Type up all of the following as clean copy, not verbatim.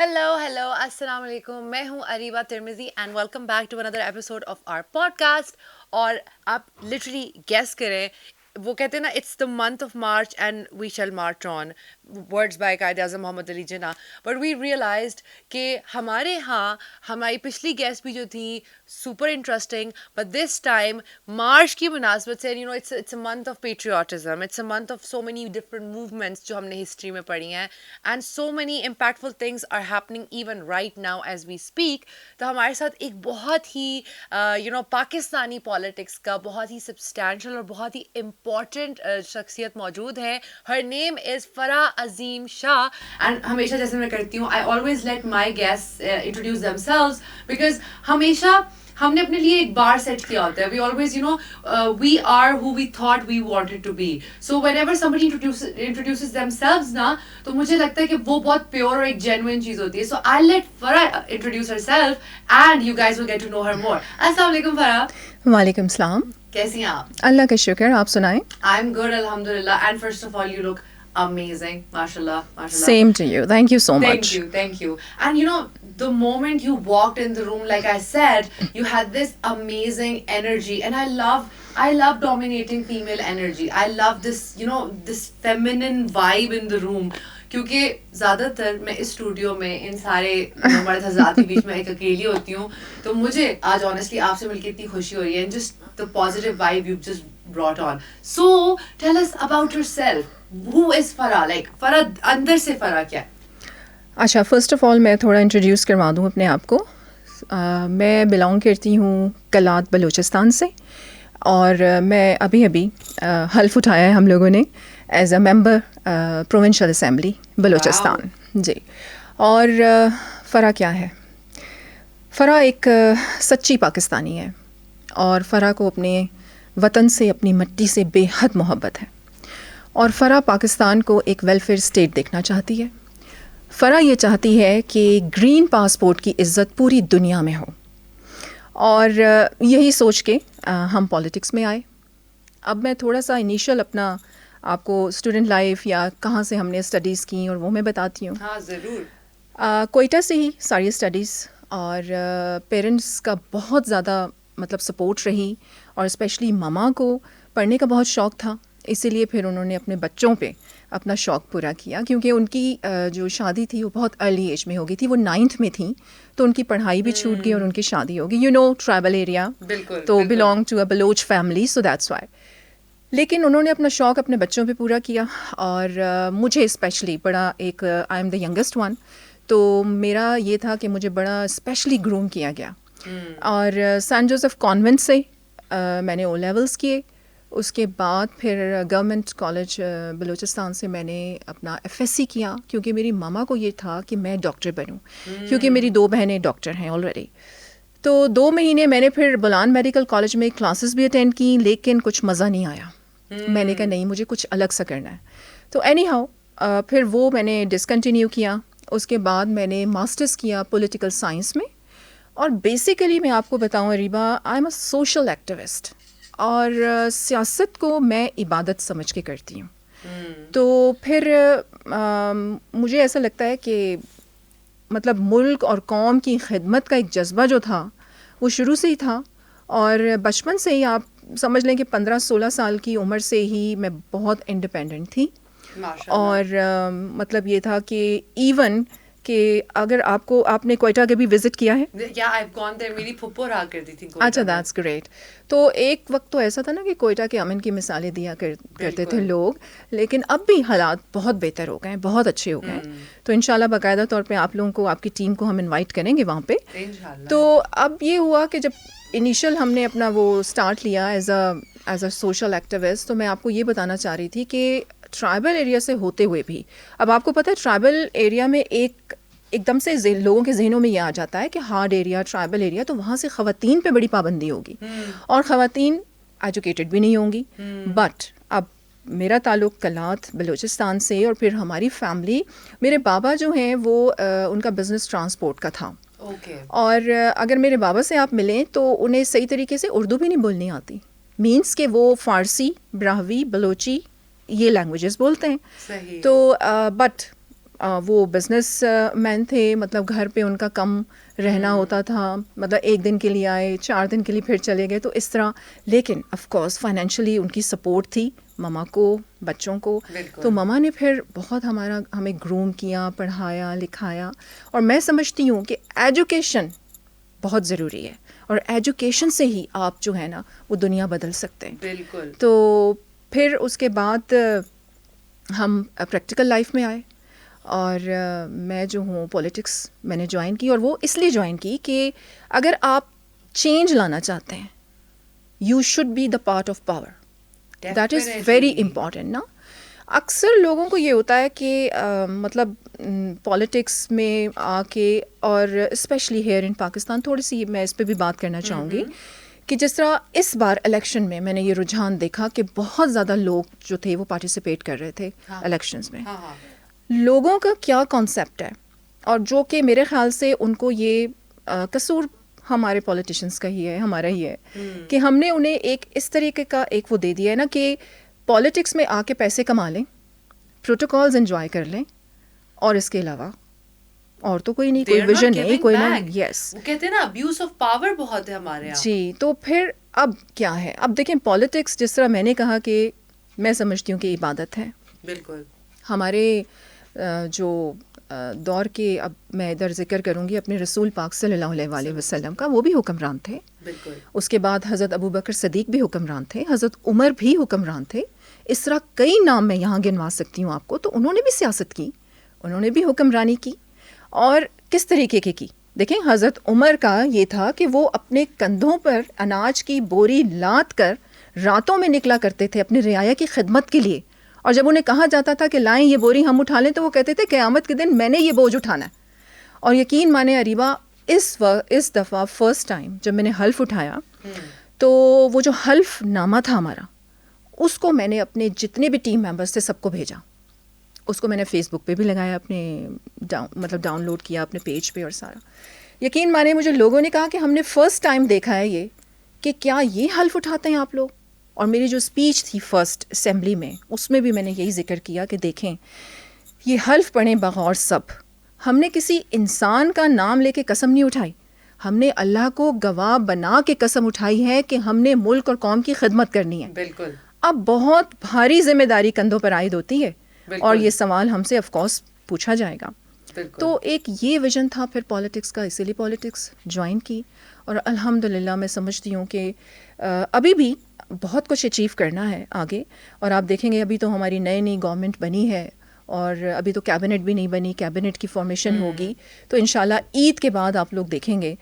Hello, assalamu alaikum. میں ہوں Areeba Tirmizi and welcome back to another episode of our podcast. اور آپ literally guess کریں, وہ کہتے ہیں نا it's the month of March and we shall march on, words by Quaid Azam Muhammad Ali Jinnah. But we realised کہ ہمارے ہاں ہماری پچھلی گیسٹ بھی جو تھیں super interesting, but this time March کی مناسبت سے it's a month of patriotism, it's a month of so many different movements جو ہم نے ہسٹری میں پڑھی ہیں, and so many impactful things are happening even right now as we speak. تو ہمارے ساتھ ایک بہت ہی پاکستانی پالیٹکس کا بہت ہی سبسٹینشیل اور بہت ہی امپورٹنٹ شخصیت موجود ہے. ہر نیم از فرح عظیم شاہ. اینڈ ہمیشہ جیسے میں کرتی ہوں, I always let my guest introduce themselves, because ہمیشہ ہم نے اپنے لیے ایک بار سیٹ کیا ہوتا ہے. We always we are who we thought we wanted to be. So whenever somebody introduces themselves نا, تو مجھے لگتا ہے کہ وہ بہت پیور اور ایک جینوئن چیز ہوتی ہے. So I let Farah introduce herself and you guys will get to know her more. السلام علیکم فرح. وعلیکم السلام. کیسی ہیں آپ؟ اللہ کا شکر, آپ سنائیں. آئی ایم گڈ الحمد للہ. And first of all you look amazing, mashallah, mashallah. Same to you. Thank you so much. Thank you. And the moment you walked in the room, like I said, you had this amazing energy, and I love dominating female energy. I love this, this feminine vibe in the room. کیونکہ زیادہ تر میں اس studio میں ان سارے مرد حضرات کے بیچ میں ایک اکیلی ہوتی ہوں, تو مجھے آج آنیسٹلی آپ سے مل کے اتنی خوشی ہو رہی ہے, just the positive vibe you've just brought on. So tell us about yourself. Who is Farah? Like Farah اندر سے Farah کیا ہے؟ اچھا, فرسٹ آف آل میں تھوڑا انٹروڈیوس کروا دوں اپنے آپ کو. میں بلانگ کرتی ہوں کلات بلوچستان سے, اور میں ابھی حلف اٹھایا ہے ہم لوگوں نے as a member provincial assembly Balochistan. جی. اور فرح کیا ہے؟ فرح ایک سچی پاکستانی ہے, اور فرح کو اپنے وطن سے, اپنی مٹی سے بے حد محبت ہے, اور فرح پاکستان کو ایک ویلفیئر اسٹیٹ دیکھنا چاہتی ہے. فرح یہ چاہتی ہے کہ گرین پاسپورٹ کی عزت پوری دنیا میں ہو, اور یہی سوچ کے ہم پالیٹکس میں آئے. اب میں تھوڑا سا انیشیل اپنا آپ کو اسٹوڈنٹ لائف یا کہاں سے ہم نے اسٹڈیز کی اور وہ میں بتاتی ہوں. ہاں ضرور. کوئٹہ سے ہی ساری اسٹڈیز, اور پیرنٹس کا بہت زیادہ سپورٹ رہی, اور اسپیشلی ماما کو پڑھنے کا بہت شوق تھا, اسی لیے پھر انہوں نے اپنے بچوں پہ اپنا شوق پورا کیا. کیونکہ ان کی جو شادی تھی وہ بہت ارلی ایج میں ہو گئی تھی, وہ 9th میں تھیں, تو ان کی پڑھائی بھی چھوٹ گئی اور ان کی شادی ہو گئی. ٹرائبل ایریا, تو belong to a Baloch family, so that's why. لیکن انہوں نے اپنا شوق اپنے بچوں پہ پورا کیا, اور مجھے اسپیشلی بڑا ایک, I am the youngest one, تو میرا یہ تھا کہ مجھے بڑا اسپیشلی گروم کیا گیا. اور سینٹ جوزف کانوینٹ سے میں نے او لیولس کیے. اس کے بعد پھر گورنمنٹ کالج بلوچستان سے میں نے اپنا ایف ایس سی کیا, کیونکہ میری ماما کو یہ تھا کہ میں ڈاکٹر بنوں, کیونکہ میری 2 بہنیں ڈاکٹر ہیں آلریڈی. تو 2 مہینے میں نے پھر بولان میڈیکل کالج میں کلاسز بھی اٹینڈ کی, لیکن کچھ مزہ نہیں آیا. میں نے کہا نہیں, مجھے کچھ الگ سا کرنا ہے. تو اینی ہاؤ پھر وہ میں نے ڈسکنٹینیو کیا. اس کے بعد میں نے ماسٹرز کیا پولیٹیکل سائنس میں. اور بیسیکلی میں آپ کو بتاؤں Areeba, I am a social activist, اور سیاست کو میں عبادت سمجھ کے کرتی ہوں. تو پھر مجھے ایسا لگتا ہے کہ ملک اور قوم کی خدمت کا ایک جذبہ جو تھا وہ شروع سے ہی تھا, اور بچپن سے ہی آپ سمجھ لیں کہ 15-16 سال کی عمر سے ہی میں بہت انڈیپینڈنٹ تھی. اور یہ تھا کہ ایون کہ اگر آپ نے کوئٹہ کے بھی وزٹ کیا ہے؟ میری پھپھو رہا کرتی تھی. اچھا, دیٹس گریٹ. تو ایک وقت تو ایسا تھا نا کہ کوئٹہ کے امن کی مثالیں دیا کرتے تھے لوگ, لیکن اب بھی حالات بہت بہتر ہو گئے ہیں, بہت اچھے ہو گئے ہیں. تو انشاءاللہ باقاعدہ طور پہ آپ لوگوں کو, آپ کی ٹیم کو ہم انوائٹ کریں گے وہاں پہ. تو اب یہ ہوا کہ جب انیشیل ہم نے اپنا وہ اسٹارٹ لیا ایز اے سوشل ایکٹیوسٹ, تو میں آپ کو یہ بتانا چاہ رہی تھی کہ ٹرائبل ایریا سے ہوتے ہوئے بھی, اب آپ کو پتہ ہے ٹرائبل ایریا میں ایک دم سے لوگوں کے ذہنوں میں یہ آ جاتا ہے کہ ہارڈ ایریا, ٹرائبل ایریا, تو وہاں سے خواتین پہ بڑی پابندی ہوگی, اور خواتین ایجوکیٹڈ بھی نہیں ہوں گی. بٹ اب میرا تعلق کلات بلوچستان سے, اور پھر ہماری فیملی, میرے بابا جو ہیں وہ ان کا بزنس ٹرانسپورٹ کا تھا. اور اگر میرے بابا سے آپ ملیں تو انہیں صحیح طریقے سے اردو بھی نہیں بولنی آتی, مینس کہ وہ فارسی, براہوی, بلوچی یہ لینگویجز بولتے ہیں. تو بٹ وہ بزنس مین تھے, مطلب گھر پہ ان کا کم رہنا ہوتا تھا, مطلب 1 دن کے لیے آئے, 4 دن کے لیے پھر چلے گئے, تو اس طرح. لیکن آف کورس فائنینشلی ان کی سپورٹ تھی مما کو, بچوں کو. تو مما نے پھر بہت ہمیں گروم کیا, پڑھایا لکھایا. اور میں سمجھتی ہوں کہ ایجوکیشن بہت ضروری ہے, اور ایجوکیشن سے ہی آپ جو ہے نا وہ دنیا بدل سکتے ہیں. بالکل. تو پھر اس کے بعد ہم پریکٹیکل لائف میں آئے, اور میں جو ہوں پولیٹکس میں نے جوائن کی, اور وہ اس لیے جوائن کی کہ اگر آپ چینج لانا چاہتے ہیں, you should be the part of power. That is very important نا. اکثر لوگوں کو یہ ہوتا ہے کہ مطلب پالیٹکس میں آ کے, اور اسپیشلی ہیئر ان پاکستان, تھوڑی سی میں اس پہ بھی بات کرنا چاہوں گی کہ جس طرح اس بار الیکشن میں نے یہ رجحان دیکھا کہ بہت زیادہ لوگ جو تھے وہ پارٹیسپیٹ کر رہے تھے الیکشنز میں. لوگوں کا کیا کانسیپٹ ہے, اور جو کہ میرے خیال سے ان کو یہ قصور ہمارے پولیٹیشنس کا ہی ہے, ہمارا ہی ہے, کہ ہم نے انہیں ایک اس طریقے کا ایک وہ دے دیا ہے نا کہ پالیٹکس میں آ کے پیسے کما لیں, پروٹوکالز انجوائے کر لیں, اور اس کے علاوہ اور تو کوئی نہیں, کوئی ویژن نہیں, کوئی نہ. یس, کہتے ہیں نا ابیوز آف پاور بہت ہے ہمارے یہاں. جی. تو پھر اب کیا ہے, اب دیکھیں پالیٹکس جس طرح میں نے کہا کہ میں سمجھتی ہوں کہ عبادت ہے. بالکل. ہمارے جو دور کے, اب میں ادھر ذکر کروں گی اپنے رسول پاک صلی اللہ علیہ وسلم کا, وہ بھی حکمران تھے. بالکل. اس کے بعد حضرت ابو بکر صدیق بھی حکمران تھے, حضرت عمر بھی حکمران تھے. اس طرح کئی نام میں یہاں گنوا سکتی ہوں آپ کو. تو انہوں نے بھی سیاست کی, انہوں نے بھی حکمرانی کی, اور کس طریقے کی. دیکھیں حضرت عمر کا یہ تھا کہ وہ اپنے کندھوں پر اناج کی بوری لاد کر راتوں میں نکلا کرتے تھے اپنی رعایا کی خدمت کے لیے, اور جب انہیں کہا جاتا تھا کہ لائیں یہ بوری ہم اٹھا لیں, تو وہ کہتے تھے قیامت کے دن میں نے یہ بوجھ اٹھانا ہے. اور یقین مانے اریبہ, اس دفعہ فرسٹ ٹائم جب میں نے حلف اٹھایا, تو وہ جو حلف نامہ تھا ہمارا, اس کو میں نے اپنے جتنے بھی ٹیم ممبرس تھے سب کو بھیجا. اس کو میں نے فیس بک پہ بھی لگایا, اپنے مطلب ڈاؤن لوڈ کیا اپنے پیج پہ, اور سارا. یقین مانے مجھے لوگوں نے کہا کہ ہم نے فرسٹ ٹائم دیکھا ہے یہ, کہ کیا یہ حلف اٹھاتے ہیں آپ لوگ. اور میری جو اسپیچ تھی فرسٹ اسمبلی میں, اس میں بھی میں نے یہی ذکر کیا کہ دیکھیں یہ حلف پڑھیں بغور سب. ہم نے کسی انسان کا نام لے کے قسم نہیں اٹھائی, ہم نے اللہ کو گواہ بنا کے قسم اٹھائی ہے کہ ہم نے ملک اور قوم کی خدمت کرنی ہے. بالکل. اب بہت بھاری ذمہ داری کندھوں پر عائد ہوتی ہے, اور یہ سوال ہم سے آف کورس پوچھا جائے گا. تو ایک یہ ویژن تھا پھر پالیٹکس کا, اسی لیے پالیٹکس جوائن کی. اور الحمدللہ میں سمجھتی ہوں کہ ابھی بھی بہت کچھ اچیو کرنا ہے آگے. اور آپ دیکھیں گے ابھی تو ہماری نئی گورنمنٹ بنی ہے, اور ابھی تو کیبنٹ بھی نہیں بنی, کیبنٹ کی فارمیشن ہوگی. تو انشاءاللہ عید کے بعد آپ لوگ دیکھیں گے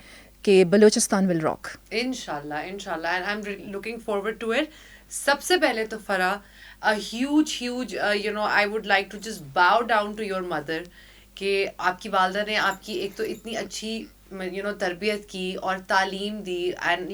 کہ بلوچستان ول راک. انشاءاللہ and I am looking forward to it. سب سے پہلے تو فرح, a huge I would like to just bow down to your mother, کہ آپ کی والدہ نے آپ کی ایک تو اتنی اچھی تربیت کی اور تعلیم دی. And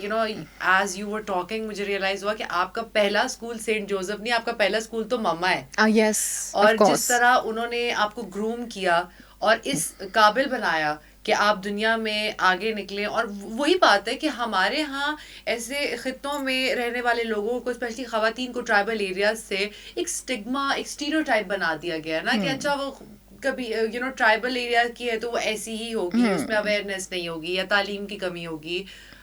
as you were talking مجھے ریئلائز ہوا کہ آپ کا پہلا اسکول سینٹ جوزف نہیں, آپ کا پہلا اسکول تو مما ہے. یس. اور جس طرح انہوں نے آپ کو گروم کیا اور اس قابل بنایا کہ آپ دنیا میں آگے نکلیں. اور وہی بات ہے کہ ہمارے ہاں ایسے خطوں میں رہنے والے لوگوں کو, اسپیشلی خواتین کو ٹرائبل ایریاز سے ایک اسٹگما, ایک اسٹیریوٹائپ بنا دیا گیا ہے نا, کہ اچھا وہ کبھی ٹرائبل ایریا کی ہے تو وہ ایسی ہی ہوگی, اس میں اویئرنیس نہیں ہوگی یا تعلیم کی کمی ہوگی.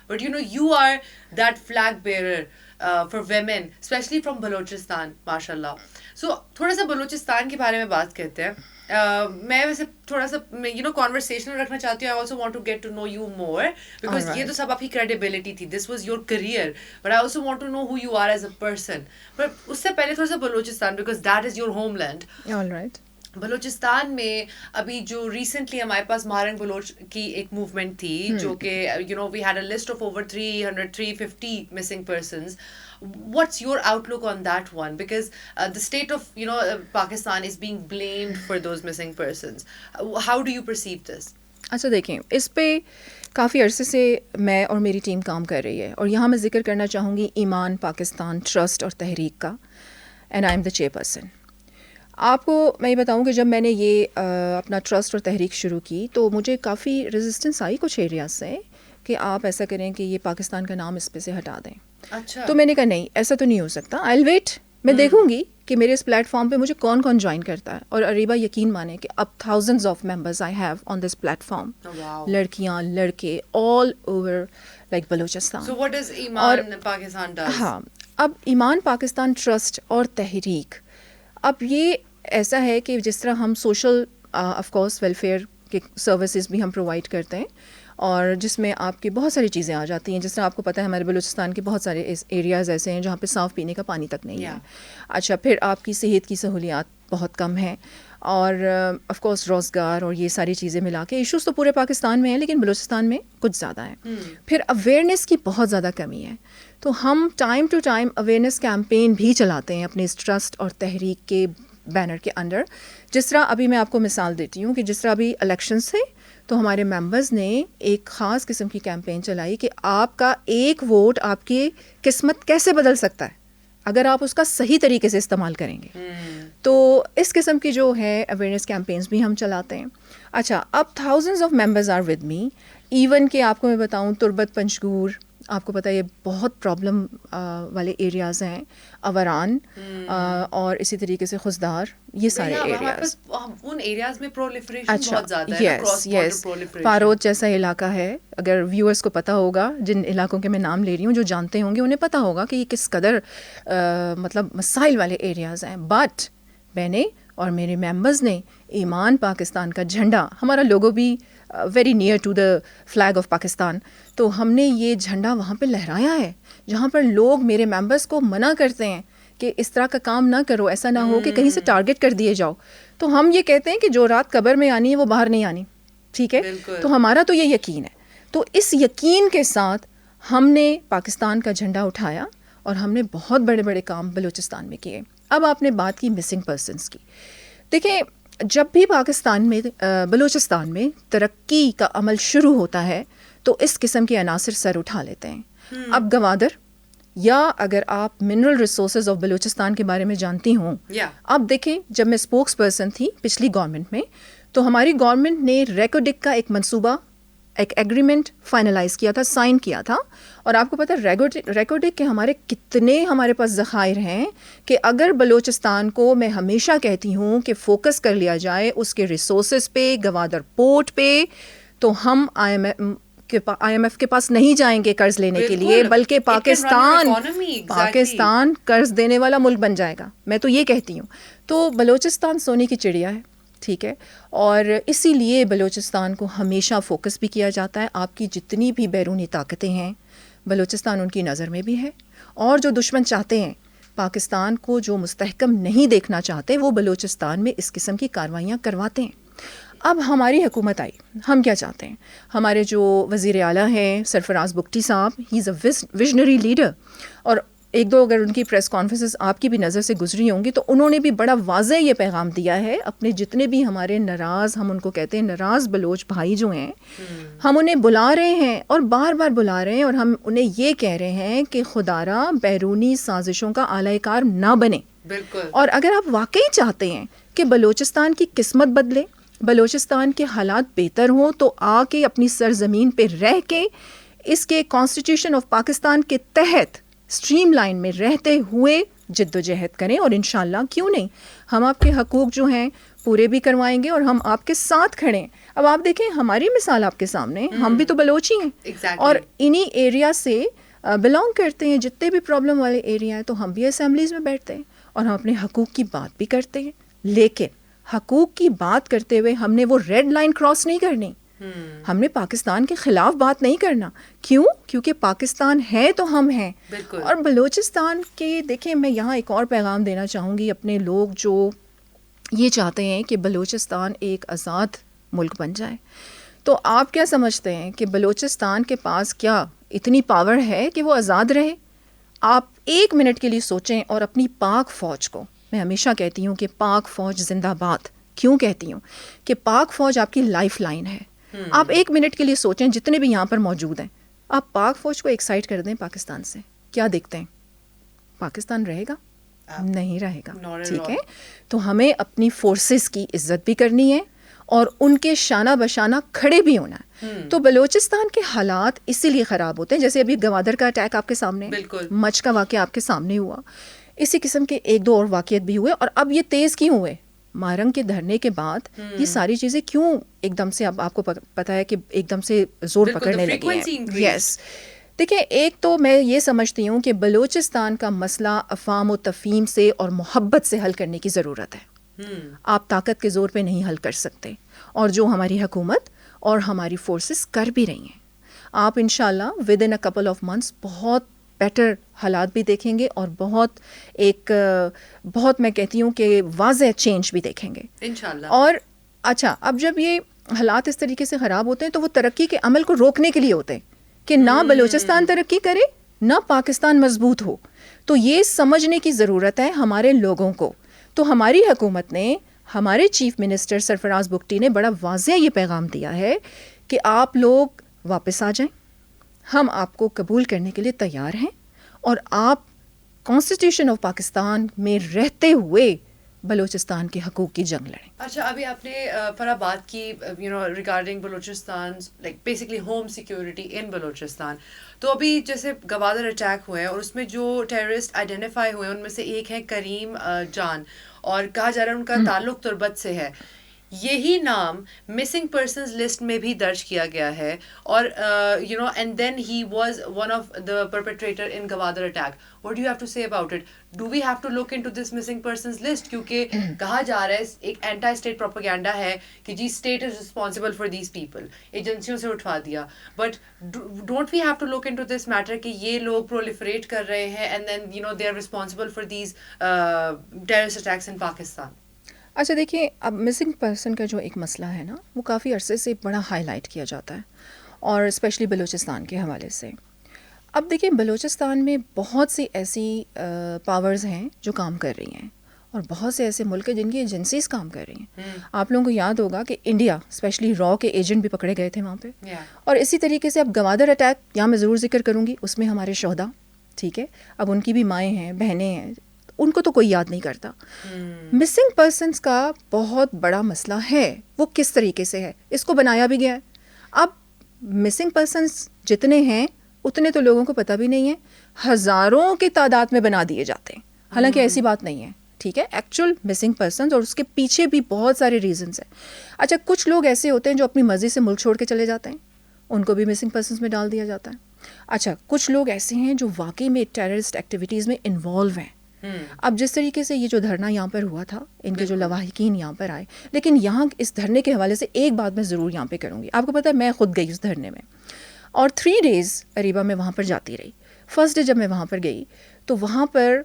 But you are that flag bearer for women, especially from Balochistan, ماشاء اللہ. سو تھوڑا سا بلوچستان کے بارے میں بات کرتے ہیں. میں ویسے تھوڑا سا کانورسیشنل رکھنا چاہتی ہوں. I also want to get to know you more, because یہ تو سب آپ کی کریڈیبلٹی تھی, this was your career, but I also want to know who you are as a person. But اس سے پہلے تھوڑا سا Balochistan, because that is your homeland. Alright. Balochistan میں ابھی جو ریسنٹلی ہمارے پاس مہارنگ بلوچ کی ایک موومنٹ تھی, جو کہ we had a list of over 350 missing persons. What's your outlook on that one? Because the state of Pakistan is being blamed for those missing persons. How do you perceive this? اچھا دیکھیں, اس پہ کافی عرصے سے میں اور میری team کام کر رہی ہے, اور یہاں میں ذکر کرنا چاہوں گی ایمان پاکستان ٹرسٹ اور تحریک کا, and I M the chair person. آپ کو میں یہ بتاؤں کہ جب میں نے یہ اپنا ٹرسٹ اور تحریک شروع کی تو مجھے کافی ریزسٹنس آئی کچھ ایریاز سے کہ آپ ایسا کریں کہ یہ پاکستان کا نام اس پہ سے ہٹا دیں. اچھا. تو میں نے کہا نہیں, ایسا تو نہیں ہو سکتا, آئی ول ویٹ میں دیکھوں گی کہ میرے اس پلیٹ فارم پہ مجھے کون کون جوائن کرتا ہے. اور اریبا یقین مانیں کہ اب thousands of members I have on this plate form, لڑکیاں لڑکے all over like Balochistan. So what does Iman Pakistan does? ہاں, اب ایمان پاکستان ٹرسٹ اور تحریک, اب یہ ایسا ہے کہ جس طرح ہم سوشل آف کورس ویلفیئر کے سروسز بھی ہم پرووائڈ کرتے ہیں, اور جس میں آپ کی بہت ساری چیزیں آ جاتی ہیں. جس طرح آپ کو پتہ ہے ہمارے بلوچستان کے بہت سارے ایریاز ایسے ہیں جہاں پہ صاف پینے کا پانی تک نہیں ہے. اچھا, پھر آپ کی صحت کی سہولیات بہت کم ہیں, اور آف کورس روزگار اور یہ ساری چیزیں ملا کے ایشوز تو پورے پاکستان میں ہیں, لیکن بلوچستان میں کچھ زیادہ ہیں. پھر اویئرنیس کی بہت زیادہ کمی ہے, تو ہم time to time awareness campaign بھی چلاتے ہیں اپنے اس ٹرسٹ اور تحریک کے بینر کے انڈر. جس طرح ابھی میں آپ کو مثال دیتی ہوں کہ جس طرح ابھی الیکشنز تھے تو ہمارے ممبرز نے ایک خاص قسم کی کیمپین چلائی کہ آپ کا ایک ووٹ آپ کی قسمت کیسے بدل سکتا ہے اگر آپ اس کا صحیح طریقے سے استعمال کریں گے. تو اس قسم کی جو ہے اویئرنیس کیمپینز بھی ہم چلاتے ہیں. اچھا, اب thousands of members are with me, even کہ آپ کو میں بتاؤں تربت پنجگور, آپ کو پتہ ہے یہ بہت پرابلم والے ایریاز ہیں, اوران اور اسی طریقے سے خزدار, یہ سارے ایریاز. ان ایریاز میں پرولیفریشن بہت زیادہ ہے, یس یس, فاروت جیسا علاقہ ہے. اگر ویورس کو پتہ ہوگا, جن علاقوں کے میں نام لے رہی ہوں, جو جانتے ہوں گے انہیں پتہ ہوگا کہ یہ کس قدر مطلب مسائل والے ایریاز ہیں. بٹ میں نے اور میرے ممبرز نے ایمان پاکستان کا جھنڈا, ہمارا لوگو بھی very near to the flag of Pakistan, تو ہم نے یہ جھنڈا وہاں پہ لہرایا ہے جہاں پر لوگ میرے ممبرز کو منع کرتے ہیں کہ اس طرح کا کام نہ کرو, ایسا نہ ہو کہ کہیں سے ٹارگٹ کر دیے جاؤ. تو ہم یہ کہتے ہیں کہ جو رات قبر میں آنی ہے وہ باہر نہیں آنی, ٹھیک ہے. تو ہمارا تو یہ یقین ہے. تو اس یقین کے ساتھ ہم نے پاکستان کا جھنڈا اٹھایا اور ہم نے بہت بڑے بڑے کام بلوچستان میں کیے. اب آپ نے بات کی مسنگ پرسنس کی. دیکھیں, جب بھی پاکستان میں بلوچستان میں ترقی کا عمل شروع ہوتا ہے تو اس قسم کے عناصر سر اٹھا لیتے ہیں. اب گوادر, یا اگر آپ منرل ریسورسز آف بلوچستان کے بارے میں جانتی ہوں, اب دیکھیں جب میں اسپوکس پرسن تھی پچھلی گورنمنٹ میں, تو ہماری گورنمنٹ نے ریکوڈک کا ایک منصوبہ, ایک ایگریمنٹ فائنلائز کیا تھا, سائن کیا تھا. اور آپ کو پتہ ہے ریکوڈک کے ہمارے پاس ذخائر ہیں کہ اگر بلوچستان کو, میں ہمیشہ کہتی ہوں کہ فوکس کر لیا جائے اس کے ریسورسز پہ, گوادر پورٹ پہ, تو ہم آئی ایم ایف کے پاس نہیں جائیں گے قرض لینے کے لیے, بلکہ پاکستان قرض دینے والا ملک بن جائے گا. میں تو یہ کہتی ہوں. تو بلوچستان سونے کی چڑیا ہے, ٹھیک ہے, اور اسی لیے بلوچستان کو ہمیشہ فوکس بھی کیا جاتا ہے. آپ کی جتنی بھی بیرونی طاقتیں ہیں بلوچستان ان کی نظر میں بھی ہے, اور جو دشمن چاہتے ہیں پاکستان کو, جو مستحکم نہیں دیکھنا چاہتے, وہ بلوچستان میں اس قسم کی کارروائیاں کرواتے ہیں. اب ہماری حکومت آئی, ہم کیا چاہتے ہیں؟ ہمارے جو وزیر اعلیٰ ہیں سرفراز بگٹی صاحب, ہی از اے ویژنری لیڈر, اور ایک دو اگر ان کی پریس کانفرنسز آپ کی بھی نظر سے گزری ہوں گی تو انہوں نے بھی بڑا واضح یہ پیغام دیا ہے اپنے جتنے بھی ہمارے ناراض, ہم ان کو کہتے ہیں ناراض بلوچ بھائی جو ہیں, ہم انہیں بلا رہے ہیں اور بار بار بلا رہے ہیں, اور ہم انہیں یہ کہہ رہے ہیں کہ خدارا بیرونی سازشوں کا اعلی کار نہ بنے. بالکل. اور اگر آپ واقعی چاہتے ہیں کہ بلوچستان کی قسمت بدلے, بلوچستان کے حالات بہتر ہوں, تو آ کے اپنی سرزمین پہ رہ کے اس کے کانسٹیٹیوشن آف پاکستان کے تحت اسٹریم لائن میں رہتے ہوئے جد و جہد کریں, اور انشاءاللہ کیوں نہیں ہم آپ کے حقوق جو ہیں پورے بھی کروائیں گے, اور ہم آپ کے ساتھ کھڑے ہیں. اب آپ دیکھیں ہماری مثال آپ کے سامنے, ہم بھی تو بلوچ ہی ہیں اور انہی ایریا سے بلانگ کرتے ہیں. جتنے بھی پرابلم والے ایریا ہیں تو ہم بھی اسمبلیز میں بیٹھتے ہیں اور ہم اپنے حقوق کی بات بھی کرتے ہیں, لیکن حقوق کی بات کرتے ہوئے ہم نے وہ ریڈ لائن کراس نہیں کرنی. ہم نے پاکستان کے خلاف بات نہیں کرنا. کیوں؟ کیونکہ پاکستان ہے تو ہم ہیں. اور بلوچستان کے دیکھیں, میں یہاں ایک اور پیغام دینا چاہوں گی اپنے لوگ جو یہ چاہتے ہیں کہ بلوچستان ایک آزاد ملک بن جائے. تو آپ کیا سمجھتے ہیں کہ بلوچستان کے پاس کیا اتنی پاور ہے کہ وہ آزاد رہے؟ آپ ایک منٹ کے لیے سوچیں اور اپنی پاک فوج کو, میں ہمیشہ کہتی ہوں کہ پاک فوج زندہ باد. کیوں کہتی ہوں؟ کہ پاک فوج آپ کی لائف لائن ہے. آپ ایک منٹ کے لیے سوچیں, جتنے بھی یہاں پر موجود ہیں, آپ پاک فوج کو ایک سائڈ کر دیں پاکستان سے, کیا دیکھتے ہیں؟ پاکستان رہے گا؟ نہیں رہے گا. ٹھیک ہے, تو ہمیں اپنی فورسز کی عزت بھی کرنی ہے اور ان کے شانہ بشانہ کھڑے بھی ہونا ہے. تو بلوچستان کے حالات اسی لیے خراب ہوتے ہیں, جیسے ابھی گوادر کا اٹیک آپ کے سامنے, مچ کا واقعہ آپ کے سامنے ہوا, اسی قسم کے ایک دو اور واقعات بھی ہوئے. اور اب یہ تیز کیوں ہوئے؟ مہرنگ کے دھرنے کے بعد یہ ساری چیزیں کیوں ایک دم سے، اب آپ کو پتہ ہے کہ ایک دم سے زور پکڑنے لگی ہیں. یس، دیکھیں، ایک تو میں یہ سمجھتی ہوں کہ بلوچستان کا مسئلہ افہام و تفہیم سے اور محبت سے حل کرنے کی ضرورت ہے. آپ طاقت کے زور پہ نہیں حل کر سکتے، اور جو ہماری حکومت اور ہماری فورسز کر بھی رہی ہیں. آپ انشاءاللہ with in a couple of months بہت بیٹر حالات بھی دیکھیں گے، اور بہت میں کہتی ہوں کہ واضح چینج بھی دیکھیں گے انشاءاللہ. اور اچھا، اب جب یہ حالات اس طریقے سے خراب ہوتے ہیں تو وہ ترقی کے عمل کو روکنے کے لیے ہوتے ہیں کہ نہ بلوچستان ترقی کرے نہ پاکستان مضبوط ہو. تو یہ سمجھنے کی ضرورت ہے ہمارے لوگوں کو. تو ہماری حکومت نے، ہمارے چیف منسٹر سرفراز بگٹی نے بڑا واضح یہ پیغام دیا ہے کہ آپ لوگ واپس آ جائیں، ہم آپ کو قبول کرنے کے لیے تیار ہیں، اور آپ کانسٹیٹیوشن آف پاکستان میں رہتے ہوئے بلوچستان کے حقوق کی جنگ لڑیں. اچھا، ابھی آپ نے فرا بات کی regarding Balochistan, like basically home security ان بلوچستان. تو ابھی جیسے گوادر اٹیک ہوئے ہیں اور اس میں جو ٹیررسٹ آئیڈینٹیفائی ہوئے ہیں ان میں سے ایک ہے کریم جان، اور کہا جا رہا ہے ان کا تعلق تربت سے ہے. یہی نام مسنگ پرسنز لسٹ میں بھی درج کیا گیا ہے، اور and then he was one of the perpetrator in Gwadar attack. What do you have to say about it? Do we have to look into this missing persons list? کیونکہ کہا جا رہا ہے ایک اینٹی اسٹیٹ پروپیگنڈا ہے کہ جی state is responsible for these people, ایجنسیوں سے اٹھوا دیا. But don't we have to look into this matter کہ یہ لوگ پرولیفریٹ کر رہے ہیں and then they are responsible for these terrorist attacks in Pakistan. اچھا دیکھیے، اب مسنگ پرسن کا جو ایک مسئلہ ہے نا، وہ کافی عرصے سے بڑا ہائی لائٹ کیا جاتا ہے، اور اسپیشلی بلوچستان کے حوالے سے. اب دیکھیں، بلوچستان میں بہت سی ایسی پاورز ہیں جو کام کر رہی ہیں، اور بہت سے ایسے ملک ہیں جن کی ایجنسیز کام کر رہی ہیں. آپ لوگوں کو یاد ہوگا کہ انڈیا اسپیشلی را کے ایجنٹ بھی پکڑے گئے تھے وہاں پہ. اور اسی طریقے سے اب گوادر اٹیک یہاں میں ضرور ذکر کروں گی، اس میں ہمارے شہدا، ٹھیک ہے، اب ان کی بھی مائیں ہیں، بہنیں ہیں، ان کو تو کوئی یاد نہیں کرتا. مسنگ پرسنس کا بہت بڑا مسئلہ ہے. وہ کس طریقے سے ہے، اس کو بنایا بھی گیا ہے. اب مسنگ پرسنس جتنے ہیں اتنے تو لوگوں کو پتہ بھی نہیں ہے، ہزاروں کی تعداد میں بنا دیے جاتے ہیں، حالانکہ ایسی بات نہیں ہے. ٹھیک ہے، ایکچوئل مسنگ پرسنز، اور اس کے پیچھے بھی بہت سارے ریزنس ہیں. اچھا، کچھ لوگ ایسے ہوتے ہیں جو اپنی مرضی سے ملک چھوڑ کے چلے جاتے ہیں، ان کو بھی مسنگ پرسنز میں ڈال دیا جاتا ہے. اچھا، کچھ لوگ ایسے ہیں جو واقعی میں ٹیررسٹ ایکٹیویٹیز میں انوالو ہیں. اب جس طریقے سے یہ جو دھرنا یہاں پر ہوا تھا، ان کے جو لواحقین یہاں پر آئے، لیکن یہاں اس دھرنے کے حوالے سے ایک بات میں ضرور یہاں پہ کروں گی. آپ کو پتہ ہے میں خود گئی اس دھرنے میں، اور 3 days اریبا میں وہاں پر جاتی رہی. فرسٹ ڈے جب میں وہاں پر گئی تو وہاں پر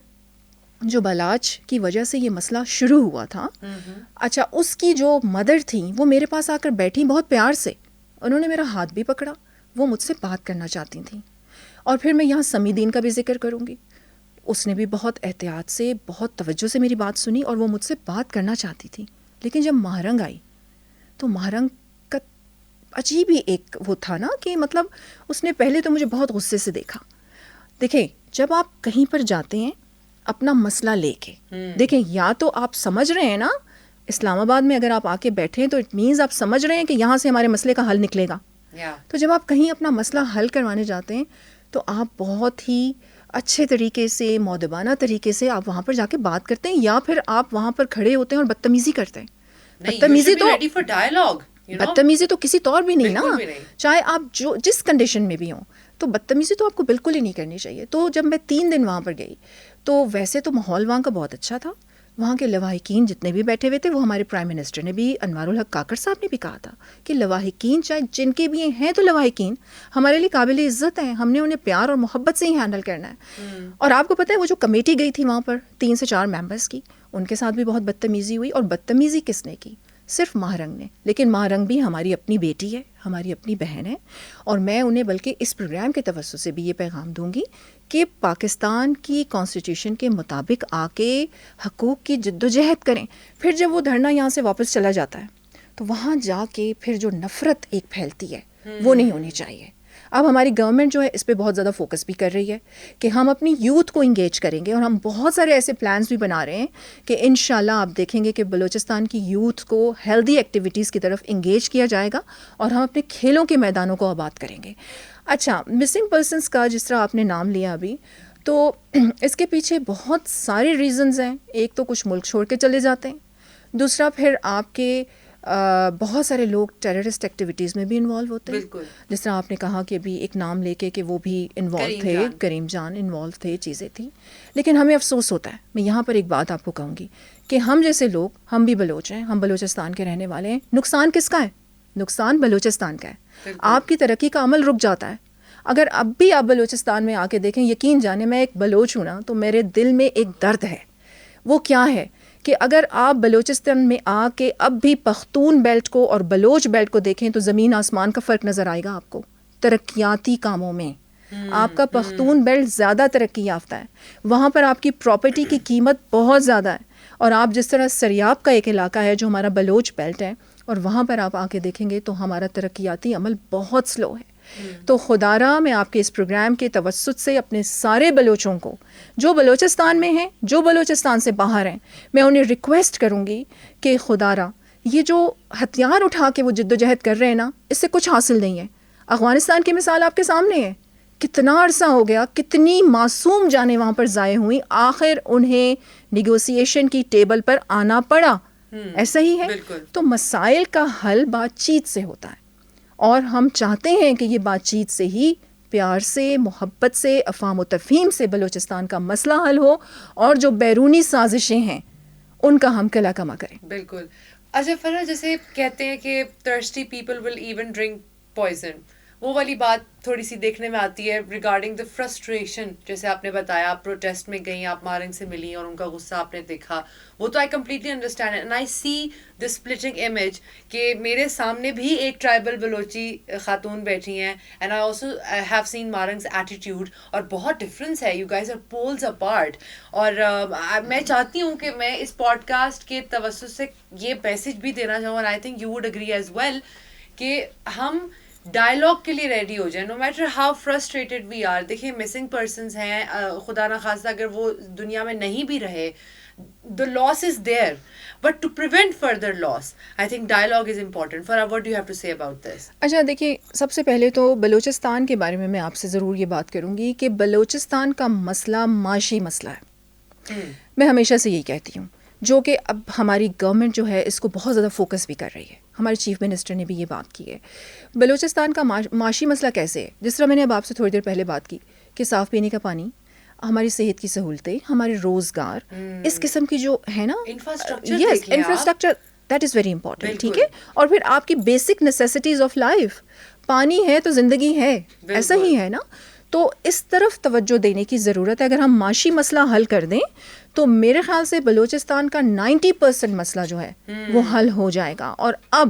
جو بالاچ کی وجہ سے یہ مسئلہ شروع ہوا تھا، اچھا، اس کی جو مدر تھیں وہ میرے پاس آ کر بیٹھیں بہت پیار سے. انہوں نے میرا ہاتھ بھی پکڑا، وہ مجھ سے بات کرنا چاہتی تھیں. اور پھر میں یہاں سمی دین کا بھی ذکر کروں گی. اس نے بھی بہت احتیاط سے، بہت توجہ سے میری بات سنی، اور وہ مجھ سے بات کرنا چاہتی تھی. لیکن جب مہرنگ آئی تو مہرنگ کا عجیب ہی ایک وہ تھا نا کہ مطلب اس نے پہلے تو مجھے بہت غصے سے دیکھا. دیکھیں، جب آپ کہیں پر جاتے ہیں اپنا مسئلہ لے کے، دیکھیں، یا تو آپ سمجھ رہے ہیں نا، اسلام آباد میں اگر آپ آ کے بیٹھے ہیں تو اٹ مینز آپ سمجھ رہے ہیں کہ یہاں سے ہمارے مسئلے کا حل نکلے گا. تو جب آپ کہیں اپنا مسئلہ حل کروانے جاتے ہیں تو آپ بہت ہی اچھے طریقے سے، مؤدبانہ طریقے سے آپ وہاں پر جا کے بات کرتے ہیں، یا پھر آپ وہاں پر کھڑے ہوتے ہیں اور بدتمیزی کرتے ہیں. بدتمیزی تو کسی طور بھی نہیں نا، چاہے آپ جس کنڈیشن میں بھی ہوں، تو بدتمیزی تو آپ کو بالکل ہی نہیں کرنی چاہیے. تو جب میں 3 دن وہاں پر گئی تو ویسے تو ماحول وہاں کا بہت اچھا تھا. وہاں کے لواحقین جتنے بھی بیٹھے ہوئے تھے، وہ ہمارے پرائم منسٹر نے بھی، انوار الحق کاکڑ صاحب نے بھی کہا تھا کہ لواحقین چاہے جن کے بھی ہیں تو لواحقین ہمارے لیے قابل عزت ہیں، ہم نے انہیں پیار اور محبت سے ہی ہینڈل کرنا ہے. اور آپ کو پتہ ہے وہ جو کمیٹی گئی تھی وہاں پر 3 سے 4 ممبرس کی، ان کے ساتھ بھی بہت بدتمیزی ہوئی. اور بدتمیزی کس نے کی؟ صرف مہرنگ نے. لیکن مہرنگ بھی ہماری اپنی بیٹی ہے، ہماری اپنی بہن ہے، اور میں انہیں بلکہ اس پروگرام کے توسط سے بھی یہ پیغام دوں گی کہ پاکستان کی کانسٹیٹیوشن کے مطابق آ کے حقوق کی جد و جہد کریں. پھر جب وہ دھرنا یہاں سے واپس چلا جاتا ہے تو وہاں جا کے پھر جو نفرت ایک پھیلتی ہے وہ نہیں ہونی چاہیے. اب ہماری گورنمنٹ جو ہے اس پہ بہت زیادہ فوکس بھی کر رہی ہے کہ ہم اپنی یوتھ کو انگیج کریں گے، اور ہم بہت سارے ایسے پلانز بھی بنا رہے ہیں کہ انشاءاللہ آپ دیکھیں گے کہ بلوچستان کی یوتھ کو ہیلدی ایکٹیویٹیز کی طرف انگیج کیا جائے گا، اور ہم اپنے کھیلوں کے میدانوں کو آباد کریں گے. اچھا، مسنگ پرسنس کا جس طرح آپ نے نام لیا ابھی، تو اس کے پیچھے بہت سارے ریزنز ہیں. ایک تو کچھ ملک چھوڑ کے چلے جاتے ہیں, دوسرا پھر آپ کے بہت سارے لوگ ٹیررسٹ ایکٹیویٹیز میں بھی انوالو ہوتے ہیں. بالکل. جس طرح آپ نے کہا کہ ابھی ایک نام لے کے کہ وہ بھی انوالو تھے, کریم جان انوالو تھے, چیزیں تھیں. لیکن ہمیں افسوس ہوتا ہے, میں یہاں پر ایک بات آپ کو کہوں گی کہ ہم جیسے لوگ, ہم بھی بلوچ ہیں, ہم بلوچستان کے رہنے والے ہیں. نقصان کس کا ہے؟ نقصان بلوچستان کا ہے. آپ کی ترقی کا عمل رک جاتا ہے. اگر اب بھی آپ بلوچستان میں آ کے دیکھیں, یقین جانیں میں ایک بلوچ ہوں نا, تو میرے دل میں ایک درد ہے. وہ کیا ہے کہ اگر آپ بلوچستان میں آ کے اب بھی پختون بیلٹ کو اور بلوچ بیلٹ کو دیکھیں تو زمین آسمان کا فرق نظر آئے گا آپ کو. ترقیاتی کاموں میں آپ کا پختون بیلٹ زیادہ ترقی یافتہ ہے. وہاں پر آپ کی پراپرٹی کی قیمت بہت زیادہ ہے. اور آپ جس طرح سریاب کا ایک علاقہ ہے جو ہمارا بلوچ بیلٹ ہے, اور وہاں پر آپ آ کے دیکھیں گے تو ہمارا ترقیاتی عمل بہت سلو ہے. تو خدا را میں آپ کے اس پروگرام کے توسط سے اپنے سارے بلوچوں کو جو بلوچستان میں ہیں, جو بلوچستان سے باہر ہیں, میں انہیں ریکویسٹ کروں گی کہ خدا را یہ جو ہتھیار اٹھا کے وہ جد و جہد کر رہے ہیں نا, اس سے کچھ حاصل نہیں ہے. افغانستان کی مثال آپ کے سامنے ہے. کتنا عرصہ ہو گیا, کتنی معصوم جانیں وہاں پر ضائع ہوئیں, آخر انہیں نیگوسیشن کی ٹیبل پر آنا پڑا. ایسا ہی ہے. تو مسائل کا حل بات چیت سے ہوتا ہے, اور ہم چاہتے ہیں کہ یہ بات چیت سے ہی, پیار سے, محبت سے, افہام و تفہیم سے بلوچستان کا مسئلہ حل ہو, اور جو بیرونی سازشیں ہیں ان کا ہم کلا کما کریں. بالکل. اچھا فرح, جیسے کہتے ہیں کہ thirsty people will even drink poison, وہ والی بات تھوڑی سی دیکھنے میں آتی ہے ریگارڈنگ دا فرسٹریشن. جیسے آپ نے بتایا آپ پروٹیسٹ میں گئیں, آپ مارنگ سے ملی اور ان کا غصہ آپ نے دیکھا, وہ تو I completely understand and I see this splitting image کہ میرے سامنے بھی ایک ٹرائبل بلوچی خاتون بیٹھی ہیں, and I also have seen Mahrang's attitude, اور بہت ڈفرینس ہے. You guys are poles apart. اور میں چاہتی ہوں کہ میں اس پوڈ کاسٹ کے توسط سے یہ میسج بھی دینا چاہوں, اور I think you would agree as well, کہ ہم ڈائلاگ کے لیے ریڈی ہو جائیں, no matter how frustrated we are. دیکھیں مسنگ پرسنز ہیں, خدا نخواستہ اگر وہ دنیا میں نہیں بھی رہے, the loss is there, but to prevent further loss I think dialogue is important. Farah, what do you have to say about this? اچھا دیکھیے, سب سے پہلے تو بلوچستان کے بارے میں آپ سے ضرور یہ بات کروں گی کہ بلوچستان کا مسئلہ معاشی مسئلہ ہے. میں ہمیشہ سے یہی کہتی ہوں, جو کہ اب ہماری گورنمنٹ جو ہے اس کو بہت زیادہ فوکس بھی کر رہی ہے. ہمارے چیف منسٹر نے بھی یہ بات کی ہے. بلوچستان کا معاشی مسئلہ کیسے ہے, جس طرح میں نے اب آپ سے تھوڑی دیر پہلے بات کی کہ صاف پینے کا پانی, ہماری صحت کی سہولتیں, ہمارے روزگار, اس قسم کی جو ہے نا infrastructure, that is very important. ٹھیک ہے. اور پھر آپ کی بیسک نیسیسٹیز آف لائف, پانی ہے تو زندگی ہے, ایسا ہی ہے نا. تو اس طرف توجہ دینے کی ضرورت ہے. اگر ہم معاشی مسئلہ حل کر دیں تو میرے خیال سے بلوچستان کا 90% مسئلہ جو ہے وہ حل ہو جائے گا. اور اب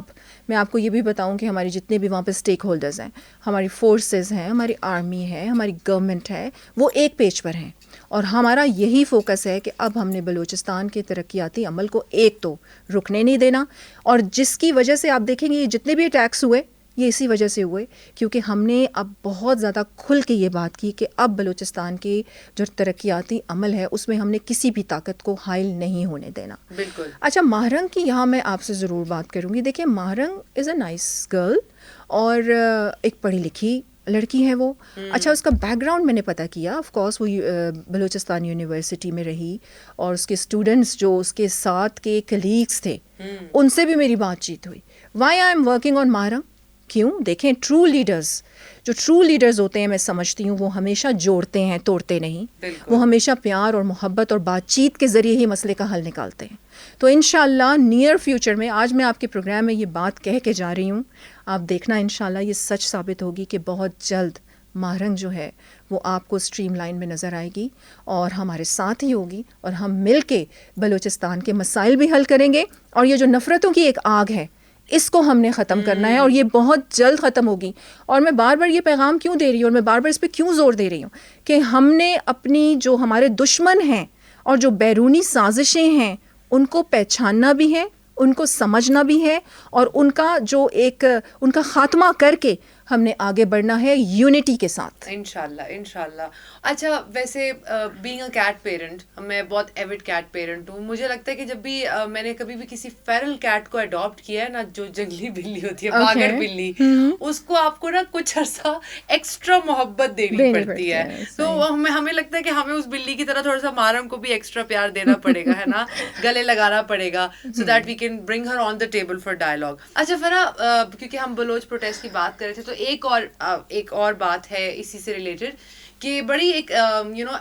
میں آپ کو یہ بھی بتاؤں کہ ہمارے جتنے بھی وہاں پہ اسٹیک ہولڈرز ہیں, ہماری فورسز ہیں, ہماری آرمی ہے, ہماری گورنمنٹ ہے, وہ ایک پیج پر ہیں. اور ہمارا یہی فوکس ہے کہ اب ہم نے بلوچستان کے ترقیاتی عمل کو ایک تو رکنے نہیں دینا, اور جس کی وجہ سے آپ دیکھیں گے یہ جتنے بھی اٹیکس ہوئے یہ اسی وجہ سے ہوئے کیونکہ ہم نے اب بہت زیادہ کھل کے یہ بات کی کہ اب بلوچستان کے جو ترقیاتی عمل ہے اس میں ہم نے کسی بھی طاقت کو حائل نہیں ہونے دینا. بالکل. اچھا, ماہرنگ کی یہاں میں آپ سے ضرور بات کروں گی. دیکھیں, ماہرنگ از اے نائس گرل, اور ایک پڑھی لکھی لڑکی ہے وہ. اچھا, اس کا بیک گراؤنڈ میں نے پتہ کیا. آف کورس وہ بلوچستان یونیورسٹی میں رہی, اور اس کے اسٹوڈنٹس جو اس کے ساتھ کے کلیگس تھے ان سے بھی میری بات چیت ہوئی. Why I am working on Mahrang, کیوں؟ دیکھیں, ٹرو لیڈرز ہوتے ہیں, میں سمجھتی ہوں وہ ہمیشہ جوڑتے ہیں, توڑتے نہیں. وہ ہمیشہ پیار اور محبت اور بات چیت کے ذریعے ہی مسئلے کا حل نکالتے ہیں. تو انشاءاللہ نیئر فیوچر میں, آج میں آپ کے پروگرام میں یہ بات کہہ کے جا رہی ہوں, آپ دیکھنا انشاءاللہ یہ سچ ثابت ہوگی کہ بہت جلد ماہرنگ جو ہے وہ آپ کو اسٹریم لائن میں نظر آئے گی, اور ہمارے ساتھ ہی ہوگی, اور ہم مل کے بلوچستان کے مسائل بھی حل کریں گے. اور یہ جو نفرتوں کی ایک آگ ہے اس کو ہم نے ختم کرنا ہے, اور یہ بہت جلد ختم ہوگی. اور میں بار بار یہ پیغام کیوں دے رہی ہوں, اور میں بار بار اس پہ کیوں زور دے رہی ہوں کہ ہم نے اپنی جو ہمارے دشمن ہیں اور جو بیرونی سازشیں ہیں ان کو پہچاننا بھی ہے, ان کو سمجھنا بھی ہے, اور ان کا جو ایک ان کا خاتمہ کر کے ہم نے آگے بڑھنا ہے یونٹی کے ساتھ. انشاءاللہ. اچھا ویسے بینگ اے کیٹ پیرنٹ, میں بہت ایوڈ کیٹ پیرنٹ ہوں. مجھے لگتا ہے کہ جب بھی میں نے کبھی بھی کسی فیرل کیٹ کو اڈاپٹ کیا ہے نا, جو جنگلی بلی ہوتی ہے, باگر بلی, اس کو آپ کو نا کچھ عرصہ ایکسٹرا محبت دینی پڑتی ہے. تو ہمیں لگتا ہے کہ ہمیں اس بلی کی طرح تھوڑا سا محرم کو بھی ایکسٹرا پیار دینا پڑے گا, ہے نا, گلے لگانا پڑے گا, so that we can bring her on the table for dialogue. اچھا فرح, کیونکہ ہم بلوچ پروٹیسٹ کی بات کر رہے تھے, تو ایک اور بات ہے اسی سے ریلیٹڈ کہ بڑی ایک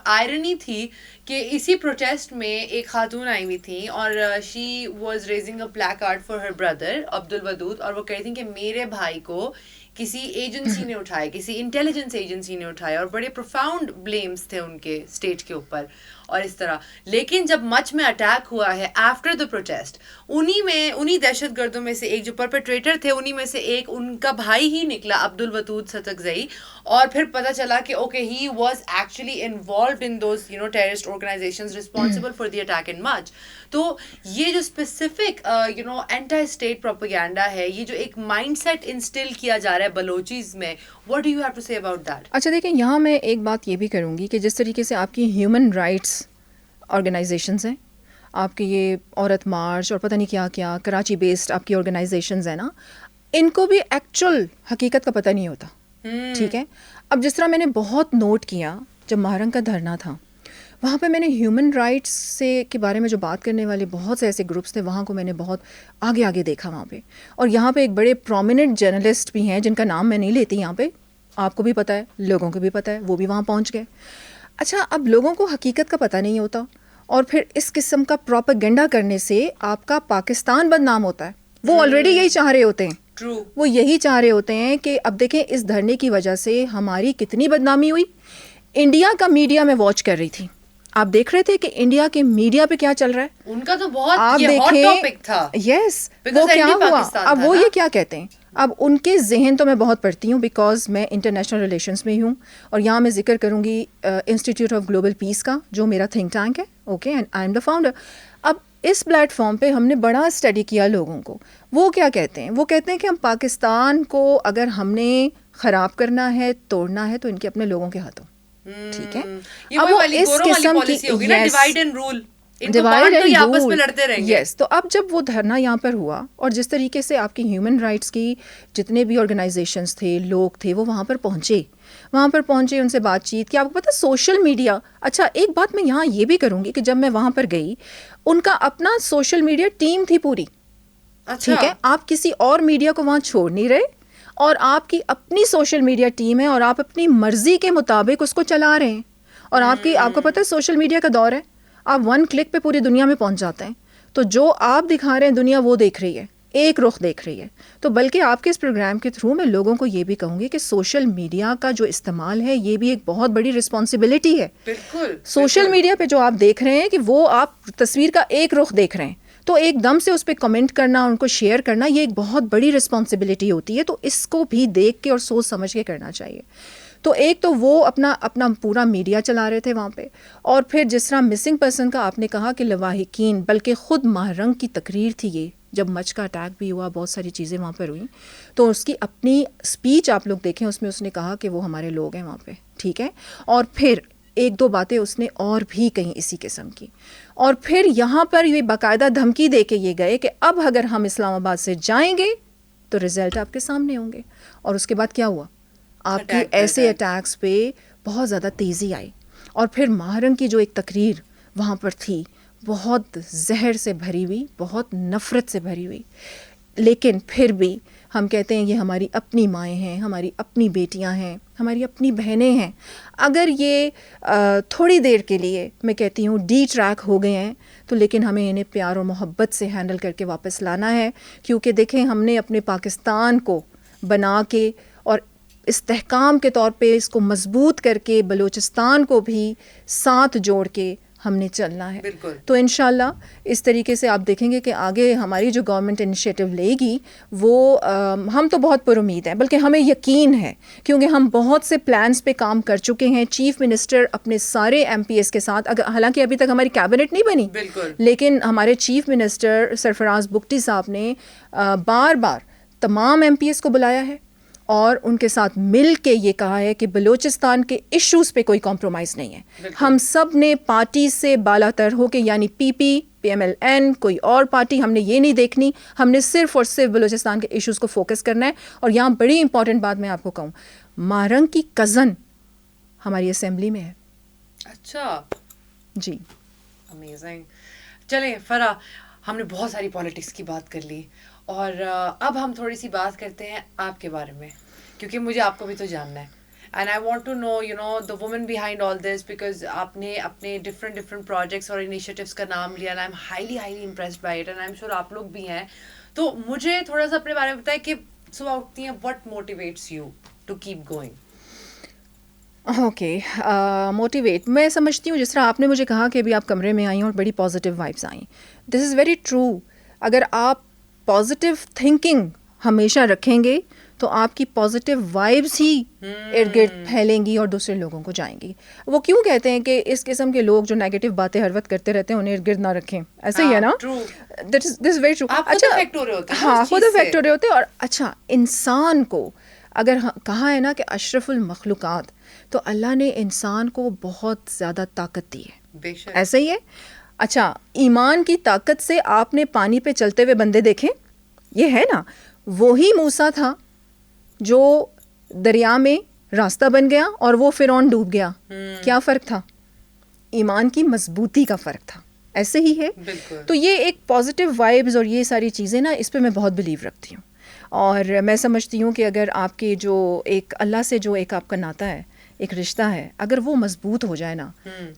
آئرنی تھی کہ اسی پروٹیسٹ میں ایک خاتون آئی ہوئی تھیں اور she was raising a placard for her brother Abdul Wadood, اور وہ کہتی تھیں کہ میرے بھائی کو کسی ایجنسی نے اٹھایا, کسی انٹیلیجنس ایجنسی نے اٹھایا, اور بڑے پروفاؤنڈ بلیمز تھے ان کے اسٹیٹ کے اوپر اور اس طرح. لیکن جب مچ میں اٹیک ہوا ہے آفٹر دا پروٹیسٹ, انہی دہشت گردوں میں سے ایک جو پرپیٹریٹر تھے, انہی میں سے ایک ان کا بھائی ہی نکلا, عبد الودود ستکزئی, اور پھر پتہ چلا کہ okay he was actually involved in those terrorist organizations responsible for the attack in Mach. تو یہ جو اسپیسیفک اینٹی اسٹیٹ پروپیگینڈا ہے, یہ جو ایک مائنڈ سیٹ انسٹل کیا جا رہا ہے بلوچیز میں, what do you have to say about that? اچھا دیکھیں, یہاں میں ایک بات یہ بھی کروں گی کہ جس طریقے سے آپ کی ہیومن رائٹس آرگنائزیشنز ہیں, آپ کے یہ عورت مارچ اور پتہ نہیں کیا کیا کراچی بیسڈ آپ کی آرگنائزیشنز ہیں نا, ان کو بھی ایکچوئل حقیقت کا پتہ نہیں ہوتا. ٹھیک ہے, اب جس طرح میں نے بہت نوٹ کیا جب محرم کا دھرنا تھا, وہاں پہ میں نے ہیومن رائٹس سے کے بارے میں جو بات کرنے والے بہت سے ایسے گروپس تھے, وہاں کو میں نے بہت آگے دیکھا وہاں پہ. اور یہاں پہ ایک بڑے پرومیننٹ جرنلسٹ بھی ہیں جن کا نام میں نہیں لیتی یہاں پہ, آپ کو بھی پتہ ہے, لوگوں کو بھی پتہ ہے, وہ بھی وہاں پہنچ گئے. اچھا, اب لوگوں کو حقیقت کا پتہ نہیں ہوتا, اور پھر اس قسم کا پروپیگنڈا کرنے سے آپ کا پاکستان بدنام ہوتا ہے. وہ آلریڈی یہی چاہ رہے ہوتے ہیں, وہ یہی چاہ رہے ہوتے ہیں کہ اب دیکھیں اس دھرنے کی وجہ سے ہماری کتنی بدنامی ہوئی. انڈیا کا میڈیا میں واچ کر رہی تھی, آپ دیکھ رہے تھے کہ انڈیا کے میڈیا پہ کیا چل رہا ہے, ان کا تو بہت آپ ہاٹ ٹاپک تھا. یس, وہ کیا ہوا, اب وہ یہ کیا کہتے ہیں. اب ان کے ذہن تو میں بہت پڑھتی ہوں بیکاز میں انٹرنیشنل ریلیشنس میں ہوں, اور یہاں میں ذکر کروں گی انسٹیٹیوٹ آف گلوبل پیس کا, جو میرا تھنک ٹینک ہے. Okay, and I M the founder. اب اس پلیٹ فارم پہ ہم نے بڑا اسٹڈی کیا لوگوں کو. وہ کیا کہتے ہیں, وہ کہتے ہیں کہ ہم پاکستان کو اگر ہم نے خراب کرنا ہے, توڑنا ہے, تو ان کے اپنے لوگوں کے ہاتھوں. ٹھیک ہے, اب وہ اس قسم کی ڈیوائڈ اینڈ رول, یس. تو اب جب وہ دھرنا یہاں پر ہوا, اور جس طریقے سے آپ کی ہیومن رائٹس کی جتنے بھی آرگنائزیشنز تھے, لوگ تھے, وہ وہاں پر پہنچے, ان سے بات چیت کی. آپ کو پتہ سوشل میڈیا, اچھا ایک بات میں یہاں یہ بھی کروں گی کہ جب میں وہاں پر گئی, ان کا اپنا سوشل میڈیا ٹیم تھی پوری. ٹھیک ہے, آپ کسی اور میڈیا کو وہاں چھوڑ نہیں رہے, اور آپ کی اپنی سوشل میڈیا ٹیم ہے, اور آپ اپنی مرضی کے مطابق اس کو چلا رہے ہیں. اور آپ کو پتہ ہے سوشل میڈیا کا دور ہے, آپ 1 کلک پہ پوری دنیا میں پہنچ جاتے ہیں. تو جو آپ دکھا رہے ہیں دنیا وہ دیکھ رہی ہے, ایک رخ دیکھ رہی ہے. تو بلکہ آپ کے اس پروگرام کے تھرو میں لوگوں کو یہ بھی کہوں گی کہ سوشل میڈیا کا جو استعمال ہے, یہ بھی ایک بہت بڑی رسپانسبلٹی ہے. بالکل, سوشل میڈیا پہ جو آپ دیکھ رہے ہیں کہ وہ آپ تصویر کا ایک رخ دیکھ رہے ہیں, تو ایک دم سے اس پہ کمنٹ کرنا, ان کو شیئر کرنا, یہ ایک بہت بڑی رسپانسبلٹی ہوتی ہے. تو اس کو بھی دیکھ کے اور سوچ سمجھ کے کرنا چاہیے. تو ایک تو وہ اپنا پورا میڈیا چلا رہے تھے وہاں پہ, اور پھر جس طرح مسنگ پرسن کا آپ نے کہا کہ لواحقین, بلکہ خود محرم کی تقریر تھی یہ, جب مچ کا اٹیک بھی ہوا, بہت ساری چیزیں وہاں پر ہوئیں, تو اس کی اپنی اسپیچ آپ لوگ دیکھیں, اس میں اس نے کہا کہ وہ ہمارے لوگ ہیں وہاں پہ. ٹھیک ہے, اور پھر 1-2 باتیں اس نے اور بھی کہیں اسی قسم کی, اور پھر یہاں پر یہ باقاعدہ دھمکی دے کے یہ گئے کہ اب اگر ہم اسلام آباد سے جائیں گے تو رزلٹ آپ کے سامنے ہوں گے. اور اس کے بعد کیا ہوا, آپ کی ایسے اٹیکس پہ بہت زیادہ تیزی آئی. اور پھر محرم کی جو ایک تقریر وہاں پر تھی, بہت زہر سے بھری ہوئی, بہت نفرت سے بھری ہوئی, لیکن پھر بھی ہم کہتے ہیں یہ ہماری اپنی مائیں ہیں, ہماری اپنی بیٹیاں ہیں, ہماری اپنی بہنیں ہیں. اگر یہ تھوڑی دیر کے لیے میں کہتی ہوں ڈی ٹریک ہو گئے ہیں, تو لیکن ہمیں انہیں پیار اور محبت سے ہینڈل کر کے واپس لانا ہے. کیونکہ دیکھیں, ہم نے اپنے پاکستان کو بنا کے اور استحکام کے طور پہ اس کو مضبوط کر کے, بلوچستان کو بھی ساتھ جوڑ کے ہم نے چلنا ہے. تو انشاءاللہ اس طریقے سے آپ دیکھیں گے کہ آگے ہماری جو گورنمنٹ انیشیٹو لے گی وہ ہم تو بہت پر امید ہیں, بلکہ ہمیں یقین ہے کیونکہ ہم بہت سے پلانز پہ کام کر چکے ہیں. چیف منسٹر اپنے سارے ایم پی ایس کے ساتھ, حالانکہ ابھی تک ہماری کیبنٹ نہیں بنی, لیکن ہمارے چیف منسٹر سرفراز بگٹی صاحب نے بار بار تمام ایم پی ایس کو بلایا ہے, اور ان کے ساتھ مل کے یہ کہا ہے کہ بلوچستان کے ایشوز پہ کوئی کمپرومائز نہیں ہے. ہم سب نے پارٹی سے بالا تر ہو کے, یعنی پی پی, پی ایم ایل این, کوئی اور پارٹی ہم نے یہ نہیں دیکھنی, ہم نے صرف اور صرف بلوچستان کے ایشوز کو فوکس کرنا ہے. اور یہاں بڑی امپورٹنٹ بات میں آپ کو کہوں, مارنگ کی کزن ہماری اسمبلی میں ہے. اچھا جی امیزنگ. چلیں فرا, ہم نے بہت ساری پالیٹکس کی بات کر لی, اور اب ہم تھوڑی سی بات کرتے ہیں آپ کے بارے میں, کیونکہ مجھے آپ کو بھی تو جاننا ہے. And I want to know the woman behind all this, because آپ نے اپنے ڈفرنٹ پروجیکٹس اور انیشیٹیوس کا نام لیا, and I M highly impressed by it, and I am sure آپ لوگ بھی ہیں. تو مجھے تھوڑا سا اپنے بارے میں بتائیں کہ صبح اٹھتی ہیں, what motivates you to keep going? Okay, motivate, میں سمجھتی ہوں جس طرح آپ نے مجھے کہا کہ ابھی آپ کمرے میں آئیں اور بڑی پازیٹیو وائبس آئیں. دس از ویری ٹرو. اگر آپ پازیٹیو تھنکنگ ہمیشہ رکھیں گے تو آپ کی پازیٹیو وائبس ہی ارد گرد پھیلیں گی اور دوسرے لوگوں کو جائیں گی. وہ کیوں کہتے ہیں کہ اس قسم کے لوگ جو نیگیٹو باتیں ہر وقت کرتے رہتے ہیں انہیں ارد گرد نہ رکھیں, ایسے ہی ہے نا. دس از ویری ٹرو. ہاں, خود افیکٹ ہو رہے ہوتے ہیں. اور اچھا, انسان کو اگر کہا ہے نا کہ اشرف المخلوقات, تو اللہ نے انسان کو بہت زیادہ طاقت دی ہے, ایسے ہی ہے. اچھا, ایمان کی طاقت سے آپ نے پانی پہ چلتے ہوئے بندے دیکھیں, یہ ہے نا, وہی موسیٰ تھا جو دریا میں راستہ بن گیا اور وہ فرعون ڈوب گیا. کیا فرق تھا؟ ایمان کی مضبوطی کا فرق تھا. ایسے ہی ہے. تو یہ ایک پازیٹیو وائبز اور یہ ساری چیزیں نا, اس پہ میں بہت بلیو رکھتی ہوں. اور میں سمجھتی ہوں کہ اگر آپ کے جو ایک اللہ سے جو ایک آپ کا ناطہ ہے, ایک رشتہ ہے, اگر وہ مضبوط ہو جائے نا,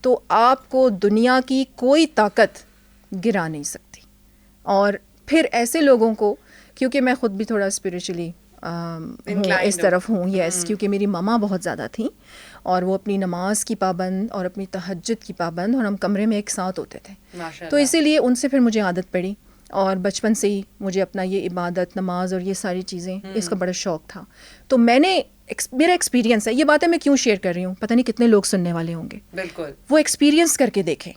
تو آپ کو دنیا کی کوئی طاقت گرا نہیں سکتی. اور پھر ایسے لوگوں کو, کیونکہ میں خود بھی تھوڑا اسپریچولی اس طرف ہوں, یس, کیونکہ میری ماما بہت زیادہ تھیں اور وہ اپنی نماز کی پابند اور اپنی تہجد کی پابند, اور ہم کمرے میں ایک ساتھ ہوتے تھے. تو اسی لیے ان سے پھر مجھے عادت پڑی, اور بچپن سے ہی مجھے اپنا یہ عبادت, نماز اور یہ ساری چیزیں, اس کا بڑا شوق تھا. تو میں نے, میرا ایکسپیرینس ہے, یہ باتیں میں کیوں شیئر کر رہی ہوں, پتہ نہیں کتنے لوگ سننے والے ہوں گے. بالکل, وہ ایکسپیرینس کر کے دیکھیں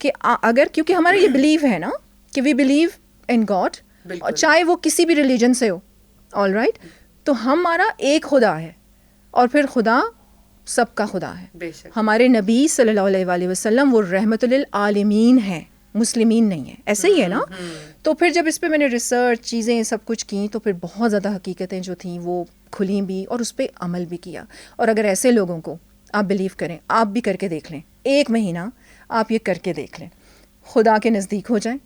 کہ اگر, کیونکہ ہمارا یہ بلیو ہے نا کہ وی بلیو ان گاڈ, اور چاہے وہ کسی بھی ریلیجن سے ہو, آل رائٹ, تو ہمارا ایک خدا ہے, اور پھر خدا سب کا خدا ہے. ہمارے نبی صلی اللہ علیہ وآلہ وسلم وہ رحمت للعالمین ہیں, مسلمین نہیں ہیں, ایسے ہی ہے نا. تو پھر جب اس پہ میں نے ریسرچ چیزیں سب کچھ کی, تو پھر بہت زیادہ حقیقتیں جو تھیں وہ کھلیں بھی, اور اس پہ عمل بھی کیا. اور اگر ایسے لوگوں کو آپ بلیو کریں, آپ بھی کر کے دیکھ لیں, 1 مہینہ آپ یہ کر کے دیکھ لیں, خدا کے نزدیک ہو جائیں,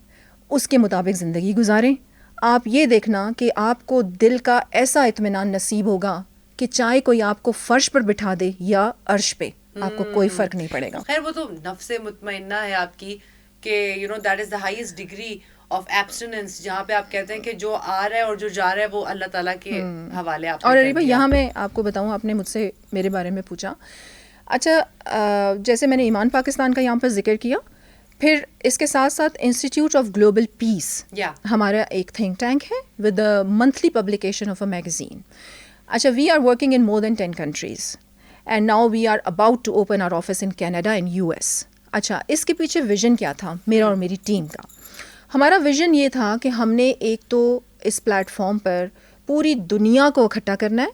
اس کے مطابق زندگی گزاریں, آپ یہ دیکھنا کہ آپ کو دل کا ایسا اطمینان نصیب ہوگا کہ چاہے کوئی آپ کو فرش پر بٹھا دے یا عرش پہ, آپ کو کوئی فرق نہیں پڑے گا. خیر, وہ تو نفس مطمئنہ ہے آپ کی, کہ that is the highest degree of abstinence, جہاں پہ آپ کہتے ہیں کہ جو آ رہا ہے اور جو جا رہا ہے وہ اللہ تعالیٰ کے حوالے. آپ اور اریبا, یہاں میں آپ کو بتاؤں, آپ نے مجھ سے میرے بارے میں پوچھا. اچھا, جیسے میں نے ایمان پاکستان کا یہاں پر ذکر کیا, پھر اس کے ساتھ ساتھ انسٹیٹیوٹ آف گلوبل پیس ہمارا ایک تھنک ٹینک ہے with the monthly publication of a magazine. اچھا, we are working in more than 10 countries and now we are about to open our office in Canada and US. اچھا, اس کے پیچھے vision کیا تھا میرا اور میری ٹیم کا؟ ہمارا ویژن یہ تھا کہ ہم نے ایک تو اس پلیٹ فارم پر پوری دنیا کو اکٹھا کرنا ہے,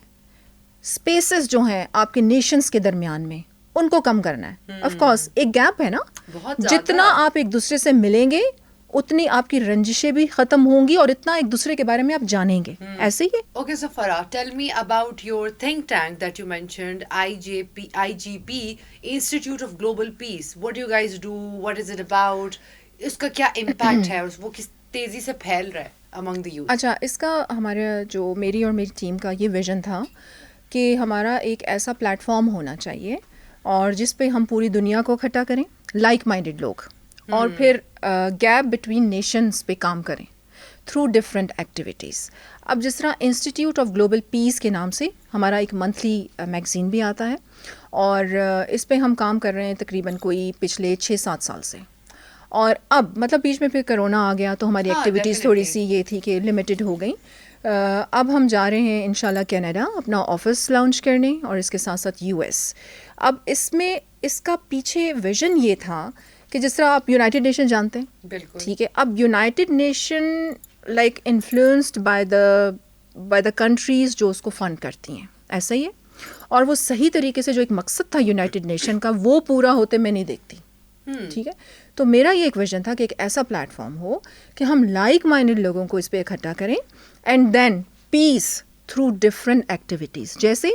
اسپیسز جو ہیں آپ کے نیشنز کے درمیان میں ان کو کم کرنا ہے. آف کورس ایک گیپ ہے نا, جتنا آپ ایک دوسرے سے ملیں گے اتنی آپ کی رنجشیں بھی ختم ہوں گی اور اتنا ایک دوسرے کے بارے میں آپ جانیں گے. ایسے ہی ہے. Okay, so Farah, tell me about your think tank that you mentioned, IGP, institute of global peace. What you guys do, what is it about, اس کا کیا امپیکٹ ہے, وہ کس تیزی سے پھیل رہا ہے امنگ دی یوتھ؟ اچھا, اس کا ہمارا جو میری اور میری ٹیم کا یہ ویژن تھا کہ ہمارا ایک ایسا پلیٹ فارم ہونا چاہیے اور جس پہ ہم پوری دنیا کو اکٹھا کریں, لائک مائنڈیڈ لوگ, اور پھر گیپ بٹوین نیشنز پہ کام کریں تھرو ڈفرینٹ ایکٹیویٹیز. اب جس طرح انسٹیٹیوٹ آف گلوبل پیس کے نام سے ہمارا ایک منتھلی میگزین بھی آتا ہے, اور اس پہ ہم کام کر رہے ہیں تقریباً کوئی پچھلے 6-7 سال سے. اور اب مطلب بیچ میں پھر کرونا آ گیا تو ہماری ایکٹیویٹیز تھوڑی سی یہ تھی کہ لمیٹڈ ہو گئیں. اب ہم جا رہے ہیں انشاءاللہ کینیڈا اپنا آفس لانچ کرنے, اور اس کے ساتھ ساتھ US. اب اس میں اس کا پیچھے ویژن یہ تھا کہ جس طرح آپ یونائٹیڈ نیشن جانتے ہیں, بالکل ٹھیک ہے, اب United nation like influenced by the by the countries جو اس کو فنڈ کرتی ہیں. ایسا ہی ہے. اور وہ صحیح طریقے سے جو ایک مقصد تھا یونائٹڈ نیشن کا وہ پورا ہوتے میں نہیں دیکھتی. ٹھیک ہے. تو میرا یہ ایک ویژن تھا کہ ایک ایسا پلیٹ فارم ہو کہ ہم لائک مائنڈڈ لوگوں کو اس پہ اکٹھا کریں and then peace through different activities, جیسے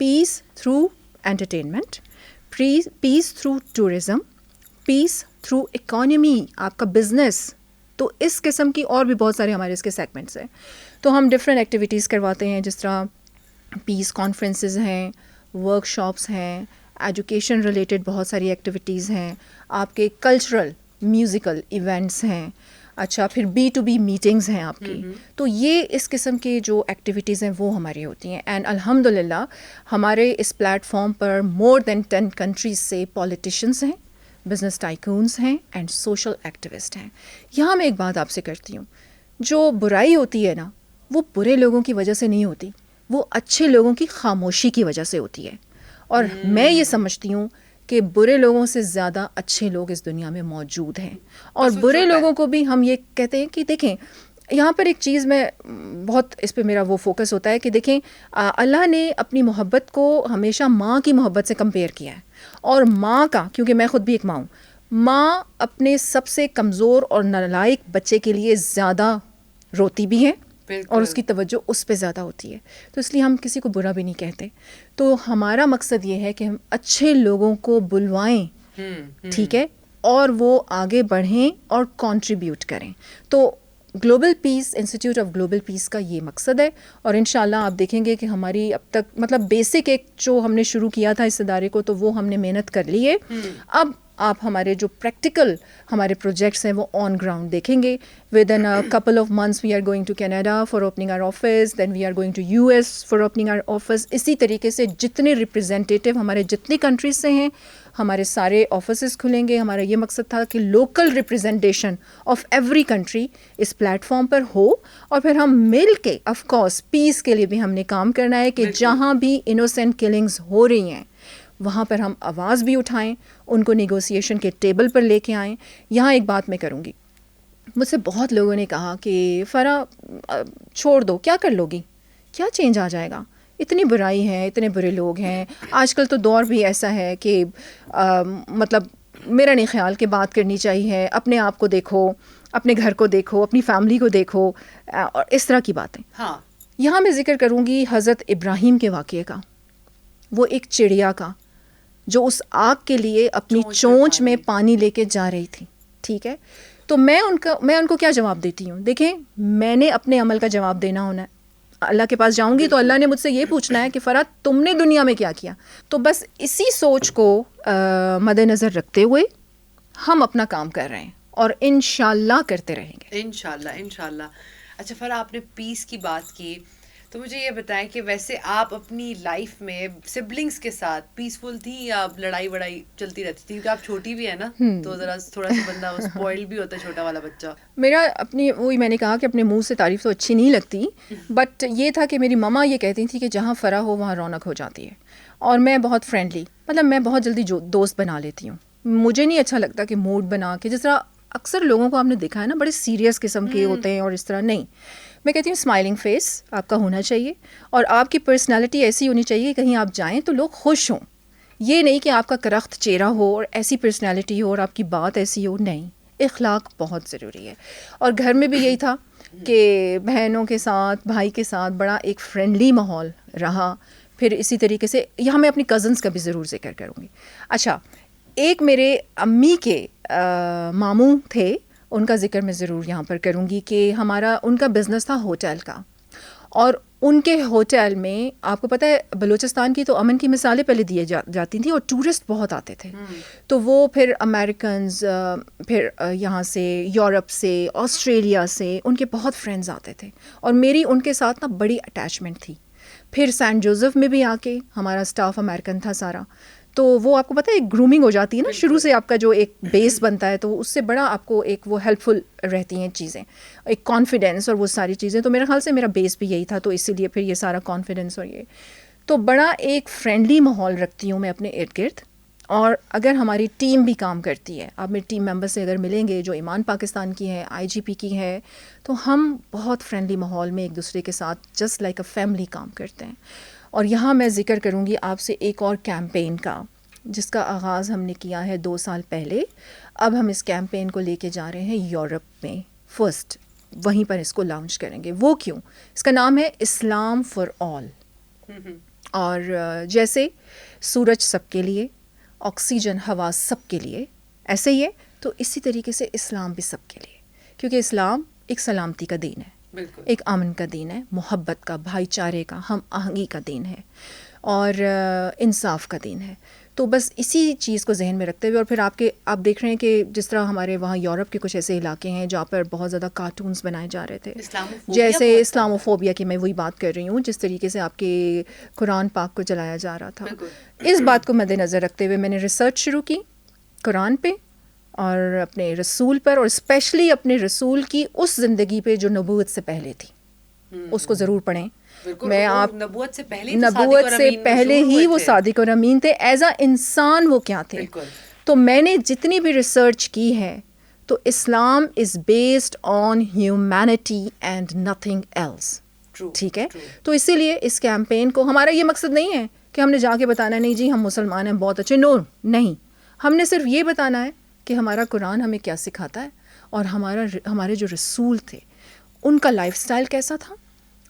peace through entertainment, peace through tourism, peace through economy, آپ کا بزنس. تو اس قسم کی اور بھی بہت سارے ہمارے اس کے سیگمنٹس ہیں. تو ہم ڈفرینٹ ایکٹیویٹیز کرواتے ہیں, جس طرح پیس کانفرنسز ہیں, ورک شاپس ہیں, ایجوکیشن ریلیٹڈ بہت ساری ایکٹیویٹیز ہیں, آپ کے کلچرل میوزیکل ایونٹس ہیں, اچھا پھر B2B میٹنگز ہیں آپ کی. تو یہ اس قسم کی جو ایکٹیویٹیز ہیں وہ ہماری ہوتی ہیں. اینڈ الحمد للہ ہمارے اس پلیٹ فارم پر مور دین 10 کنٹریز سے پولیٹیشینس ہیں, بزنس ٹائکونس ہیں اینڈ سوشل ایکٹیوسٹ ہیں. یہاں میں ایک بات آپ سے کرتی ہوں, جو برائی ہوتی ہے نا وہ برے لوگوں کی وجہ سے نہیں ہوتی, وہ اچھے لوگوں کی خاموشی کی وجہ سے ہوتی ہے. اور میں یہ سمجھتی ہوں کہ برے لوگوں سے زیادہ اچھے لوگ اس دنیا میں موجود ہیں. اور برے لوگوں کو بھی ہم یہ کہتے ہیں کہ دیکھیں یہاں پر ایک چیز میں بہت اس پہ میرا وہ فوکس ہوتا ہے کہ دیکھیں اللہ نے اپنی محبت کو ہمیشہ ماں کی محبت سے کمپیئر کیا ہے. اور ماں کا, کیونکہ میں خود بھی ایک ماں ہوں, ماں اپنے سب سے کمزور اور نالائق بچے کے لیے زیادہ روتی بھی ہے اور اس کی توجہ اس پہ زیادہ ہوتی ہے. تو اس لیے ہم کسی کو برا بھی نہیں کہتے. تو ہمارا مقصد یہ ہے کہ ہم اچھے لوگوں کو بلوائیں, ٹھیک ہے, اور وہ آگے بڑھیں اور کنٹریبیوٹ کریں. تو global peace, institute of global پیس کا یہ مقصد ہے. اور انشاءاللہ آپ دیکھیں گے کہ ہماری اب تک مطلب بیسک ایک جو ہم نے شروع کیا تھا اس ادارے کو تو وہ ہم نے محنت کر لی ہے. اب آپ ہمارے جو پریکٹیکل ہمارے پروجیکٹس ہیں وہ آن گراؤنڈ دیکھیں گے. Within couple of months we are going to Canada for opening our office, then we are going to US for opening our office. اسی طریقے سے جتنے ریپرزینٹیو ہمارے جتنی کنٹریز سے ہیں ہمارے سارے آفسز کھلیں گے. ہمارا یہ مقصد تھا کہ local representation of every country اس پلیٹ فارم پر ہو, اور پھر ہم مل کے آف کورس پیس کے لیے بھی ہم نے کام کرنا ہے کہ جہاں بھی انوسینٹ کلنگز ہو رہی ہیں وہاں پر ہم آواز بھی اٹھائیں, ان کو نیگوسیشن کے ٹیبل پر لے کے آئیں. یہاں ایک بات میں کروں گی, مجھ سے بہت لوگوں نے کہا کہ فرح چھوڑ دو, کیا کر لو گی, کیا چینج آ جائے گا, اتنی برائی ہے, اتنے برے لوگ ہیں. آج کل تو دور بھی ایسا ہے کہ مطلب میرا نہیں خیال کہ بات کرنی چاہیے, اپنے آپ کو دیکھو, اپنے گھر کو دیکھو, اپنی فیملی کو دیکھو, اور اس طرح کی باتیں. ہاں, یہاں میں ذکر کروں گی حضرت ابراہیم کے واقعے کا. وہ ایک چڑیا کا جو اس آگ کے لیے اپنی چونچ میں پانی لے کے جا رہی تھی, ٹھیک ہے. تو میں ان کو کیا جواب دیتی ہوں, دیکھیں میں نے اپنے عمل کا جواب دینا ہونا ہے. اللہ کے پاس جاؤں گی تو اللہ نے مجھ سے یہ پوچھنا ہے کہ فرح تم نے دنیا میں کیا کیا. تو بس اسی سوچ کو مد نظر رکھتے ہوئے ہم اپنا کام کر رہے ہیں اور انشاءاللہ کرتے رہیں گے. انشاءاللہ. اچھا فرح, آپ نے پیس کی بات کی تو مجھے یہ بتائیں کہ ویسے آپ اپنی لائف میں سبلنگس کے ساتھ پیسفل تھی یا لڑائی وڑائی چلتی رہتی تھی, کیونکہ آپ چھوٹی بھی ہے نا تو ذرا تھوڑا سا بندہ اسپوائل بھی ہوتا ہے چھوٹا والا بچہ. میرا اپنی وہی میں نے کہا کہ اپنے منہ سے تعریف تو اچھی نہیں لگتی, بٹ یہ تھا کہ میری ماما یہ کہتی تھی کہ جہاں فرح ہو وہاں رونق ہو جاتی ہے. اور میں بہت فرینڈلی, مطلب میں بہت جلدی دوست بنا لیتی ہوں. مجھے نہیں اچھا لگتا کہ موڈ بنا کے, جس طرح اکثر لوگوں کو آپ نے دیکھا ہے نا بڑے سیریس قسم کے ہوتے ہیں اور اس طرح نہیں. میں کہتی ہوں اسمائلنگ فیس آپ کا ہونا چاہیے اور آپ کی پرسنالٹی ایسی ہونی چاہیے کہیں آپ جائیں تو لوگ خوش ہوں. یہ نہیں کہ آپ کا کرخت چہرہ ہو اور ایسی پرسنالٹی ہو اور آپ کی بات ایسی ہو, نہیں. اخلاق بہت ضروری ہے. اور گھر میں بھی یہی تھا کہ بہنوں کے ساتھ بھائی کے ساتھ بڑا ایک فرینڈلی ماحول رہا. پھر اسی طریقے سے یہاں میں اپنی کزنس کا بھی ضرور ذکر کروں گی. اچھا, ایک میرے امی کے ماموں تھے, ان کا ذکر میں ضرور یہاں پر کروں گی کہ ان کا بزنس تھا ہوٹل کا. اور ان کے ہوٹل میں آپ کو پتہ ہے بلوچستان کی تو امن کی مثالیں پہلے دیے جاتی تھیں اور ٹورسٹ بہت آتے تھے. تو وہ پھر امریکنز, پھر یہاں سے یورپ سے, آسٹریلیا سے, ان کے بہت فرینڈز آتے تھے اور میری ان کے ساتھ نا بڑی اٹیچمنٹ تھی. پھر سینٹ جوزف میں بھی آ کے ہمارا اسٹاف امریکن تھا سارا. تو وہ آپ کو پتہ ہے ایک گرومنگ ہو جاتی ہے نا شروع سے, آپ کا جو ایک بیس بنتا ہے تو اس سے بڑا آپ کو ایک وہ ہیلپ فل رہتی ہیں چیزیں, ایک کانفیڈینس اور وہ ساری چیزیں. تو میرے خیال سے میرا بیس بھی یہی تھا, تو اسی لیے پھر یہ سارا کانفیڈینس اور یہ تو بڑا ایک فرینڈلی ماحول رکھتی ہوں میں اپنے ارد گرد. اور اگر ہماری ٹیم بھی کام کرتی ہے, آپ میری ٹیم ممبر سے اگر ملیں گے جو ایمان پاکستان کی ہے, آئی جی پی کی ہے, تو ہم بہت فرینڈلی ماحول میں ایک دوسرے کے ساتھ جسٹ لائک اے فیملی کام کرتے ہیں. اور یہاں میں ذکر کروں گی آپ سے ایک اور کیمپین کا, جس کا آغاز ہم نے کیا ہے 2 سال پہلے. اب ہم اس کیمپین کو لے کے جا رہے ہیں یورپ میں, فرسٹ وہیں پر اس کو لانچ کریں گے. وہ کیوں؟ اس کا نام ہے اسلام فار آل. اور جیسے سورج سب کے لیے, آکسیجن ہوا سب کے لیے, ایسے ہی ہے تو اسی طریقے سے اسلام بھی سب کے لیے, کیونکہ اسلام ایک سلامتی کا دین ہے, ایک امن کا دین ہے, محبت کا, بھائی چارے کا, ہم آہنگی کا دین ہے, اور انصاف کا دین ہے. تو بس اسی چیز کو ذہن میں رکھتے ہوئے, اور پھر آپ دیکھ رہے ہیں کہ جس طرح ہمارے وہاں یورپ کے کچھ ایسے علاقے ہیں جہاں پر بہت زیادہ کارٹونز بنائے جا رہے تھے, جیسے اسلاموفوبیا کی میں وہی بات کر رہی ہوں, جس طریقے سے آپ کے قرآن پاک کو جلایا جا رہا تھا. اس بات کو مد نظر رکھتے ہوئے میں نے ریسرچ شروع کی قرآن پہ اور اپنے رسول پر, اور اسپیشلی اپنے رسول کی اس زندگی پہ جو نبوت سے پہلے تھی. اس کو ضرور پڑھیں. میں آپ نبوت سے پہلے ہی وہ صادق اور امین تھے. ایز اے انسان وہ کیا تھے. تو میں نے جتنی بھی ریسرچ کی ہے تو Islam is based on humanity and nothing else. ٹھیک ہے, تو اسی لیے اس کیمپین کو, ہمارا یہ مقصد نہیں ہے کہ ہم نے جا کے بتانا نہیں جی ہم مسلمان ہیں بہت اچھے, نو نہیں, ہم نے صرف یہ بتانا ہے کہ ہمارا قرآن ہمیں کیا سکھاتا ہے, اور ہمارے جو رسول تھے ان کا لائف سٹائل کیسا تھا,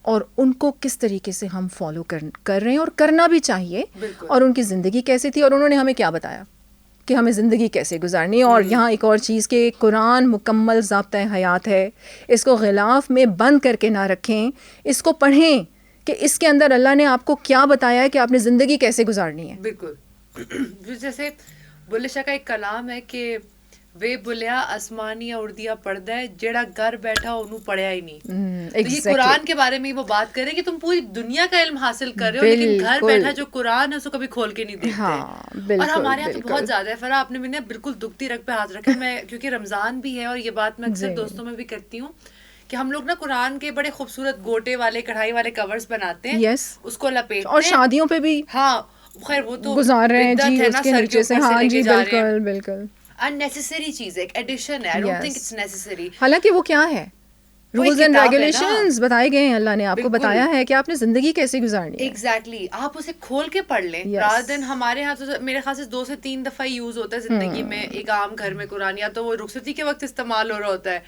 اور ان کو کس طریقے سے ہم فالو کر رہے ہیں اور کرنا بھی چاہیے, اور ان کی زندگی کیسی تھی, اور انہوں نے ہمیں کیا بتایا کہ ہمیں زندگی کیسے گزارنی ہے. اور یہاں ایک اور چیز کہ قرآن مکمل ضابطۂ حیات ہے, اس کو غلاف میں بند کر کے نہ رکھیں, اس کو پڑھیں کہ اس کے اندر اللہ نے آپ کو کیا بتایا ہے کہ آپ نے زندگی کیسے گزارنی ہے. بالکل. جیسے بلے شاہ کا ایک کلام ہے کہ وے بلیا آسمانیاں اردیا پڑھدا ہے جیڑا گھر بیٹھا انہوں پڑھیا ہی نہیں. تو یہ قرآن کے بارے میں وہ بات کریں کہ تم پوری دنیا کا علم حاصل کر رہے ہو, لیکن گھر بیٹھا جو قرآن ہے اس کو کبھی کھول کے نہیں دیکھتے. اور ہمارے یہاں تو بہت زیادہ ہے. فرح آپ نے بھی بالکل دکھتی رگ پہ ہاتھ رکھا. میں کیونکہ رمضان بھی ہے, اور یہ بات میں اکثر دوستوں میں بھی کرتی ہوں کہ ہم لوگ نا قرآن کے بڑے خوبصورت گوٹے والے کڑھائی والے کورز بناتے ہیں, اس کو لپیٹتے ہیں, اور شادیوں پہ بھی ہاں خیر وہ تو گزار رہے ہیں جی اس کے نیچے سے. ہاں جی بالکل بالکل. unnecessary چیز ہے, ایک ایڈیشن ہے. I don't think it's necessary. حالانکہ وہ کیا ہے, رولز اینڈ ریگولیشنز بتائے گئے ہیں, اللہ نے آپ کو بتایا ہے کہ آپ نے زندگی کیسے گزارنی ہے. ایگزیکٹلی, آپ اسے کھول کے پڑھ لیں rather than ہمارے یہاں تو میرے خیال سے 2 سے 3 دفعہ یوز ہوتا ہے زندگی میں ایک عام گھر میں قرآن, یا تو وہ رخصتی کے وقت استعمال ہو رہا ہوتا ہے,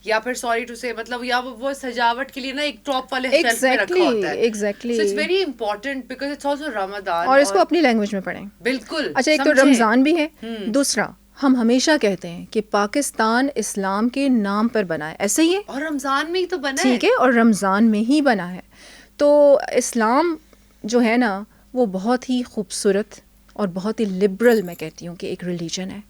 یا پھر سوری ٹو سے مطلب یا وہ سجاوٹ کے لیے نا ایک ٹاپ والے شیلف میں رکھا ہوتا ہے. Exactly, so it's very important because it's also Ramzan, اور اس کو اپنی لینگویج میں پڑھیں. بالکل. اچھا, ایک تو رمضان بھی ہے, دوسرا ہم ہمیشہ کہتے ہیں کہ پاکستان اسلام کے نام پر بنا ہے, ایسے ہی ہے, اور رمضان میں ہی تو بنا ہے. ٹھیک ہے, اور رمضان میں ہی بنا ہے. تو اسلام جو ہے نا وہ بہت ہی خوبصورت اور بہت ہی لبرل میں کہتی ہوں کہ ایک ریلیجن ہے.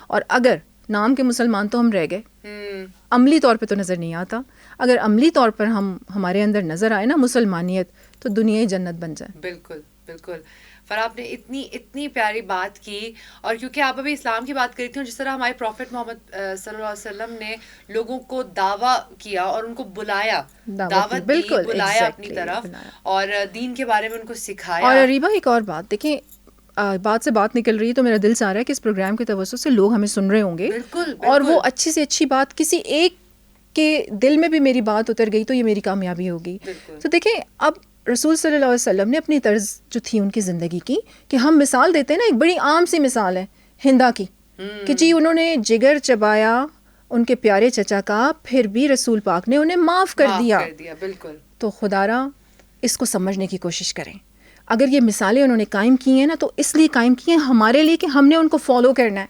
اور اگر نام کے مسلمان تو ہم رہ گئے, عملی طور پہ تو نظر نہیں آتا. اگر عملی طور پر ہمارے اندر نظر آئے نا مسلمانیت, تو دنیا ہی جنت بن جائے. بالکل بالکل. فرح آپ نے اتنی پیاری بات کی, اور کیونکہ آپ ابھی اسلام کی بات کری تھی, جس طرح ہمارے پروفٹ محمد صلی اللہ علیہ وسلم نے لوگوں کو دعویٰ کیا اور ان کو بلایا, دعوت دی, بلایا اپنی طرف, اور دین کے بارے میں ان کو سکھایا. اور ریبا ایک اور بات دیکھیں, بات سے بات نکل رہی ہے تو میرا دل چاہ رہا ہے کہ اس پروگرام کے توسط سے لوگ ہمیں سن رہے ہوں گے, اور وہ اچھی سے اچھی بات کسی ایک کے دل میں بھی میری بات اتر گئی تو یہ میری کامیابی ہوگی. تو دیکھیں, اب رسول صلی اللہ علیہ وسلم نے اپنی طرز جو تھی ان کی زندگی کی, کہ ہم مثال دیتے ہیں نا, ایک بڑی عام سی مثال ہے ہندا کی, کہ جی انہوں نے جگر چبایا ان کے پیارے چچا کا, پھر بھی رسول پاک نے انہیں معاف کر دیا. بالکل. تو خدارا اس کو سمجھنے کی کوشش کریں. اگر یہ مثالیں انہوں نے قائم کی ہیں نا, تو اس لیے قائم کی ہیں ہمارے لیے کہ ہم نے ان کو فالو کرنا ہے.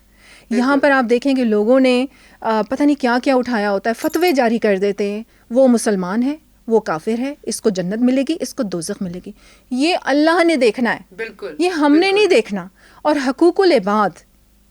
یہاں پر آپ دیکھیں کہ لوگوں نے پتہ نہیں کیا کیا اٹھایا ہوتا ہے, فتوے جاری کر دیتے ہیں, وہ مسلمان ہے, وہ کافر ہے, اس کو جنت ملے گی, اس کو دوزخ ملے گی. یہ اللہ نے دیکھنا ہے, بالکل, یہ ہم نے نہیں دیکھنا. اور حقوق العباد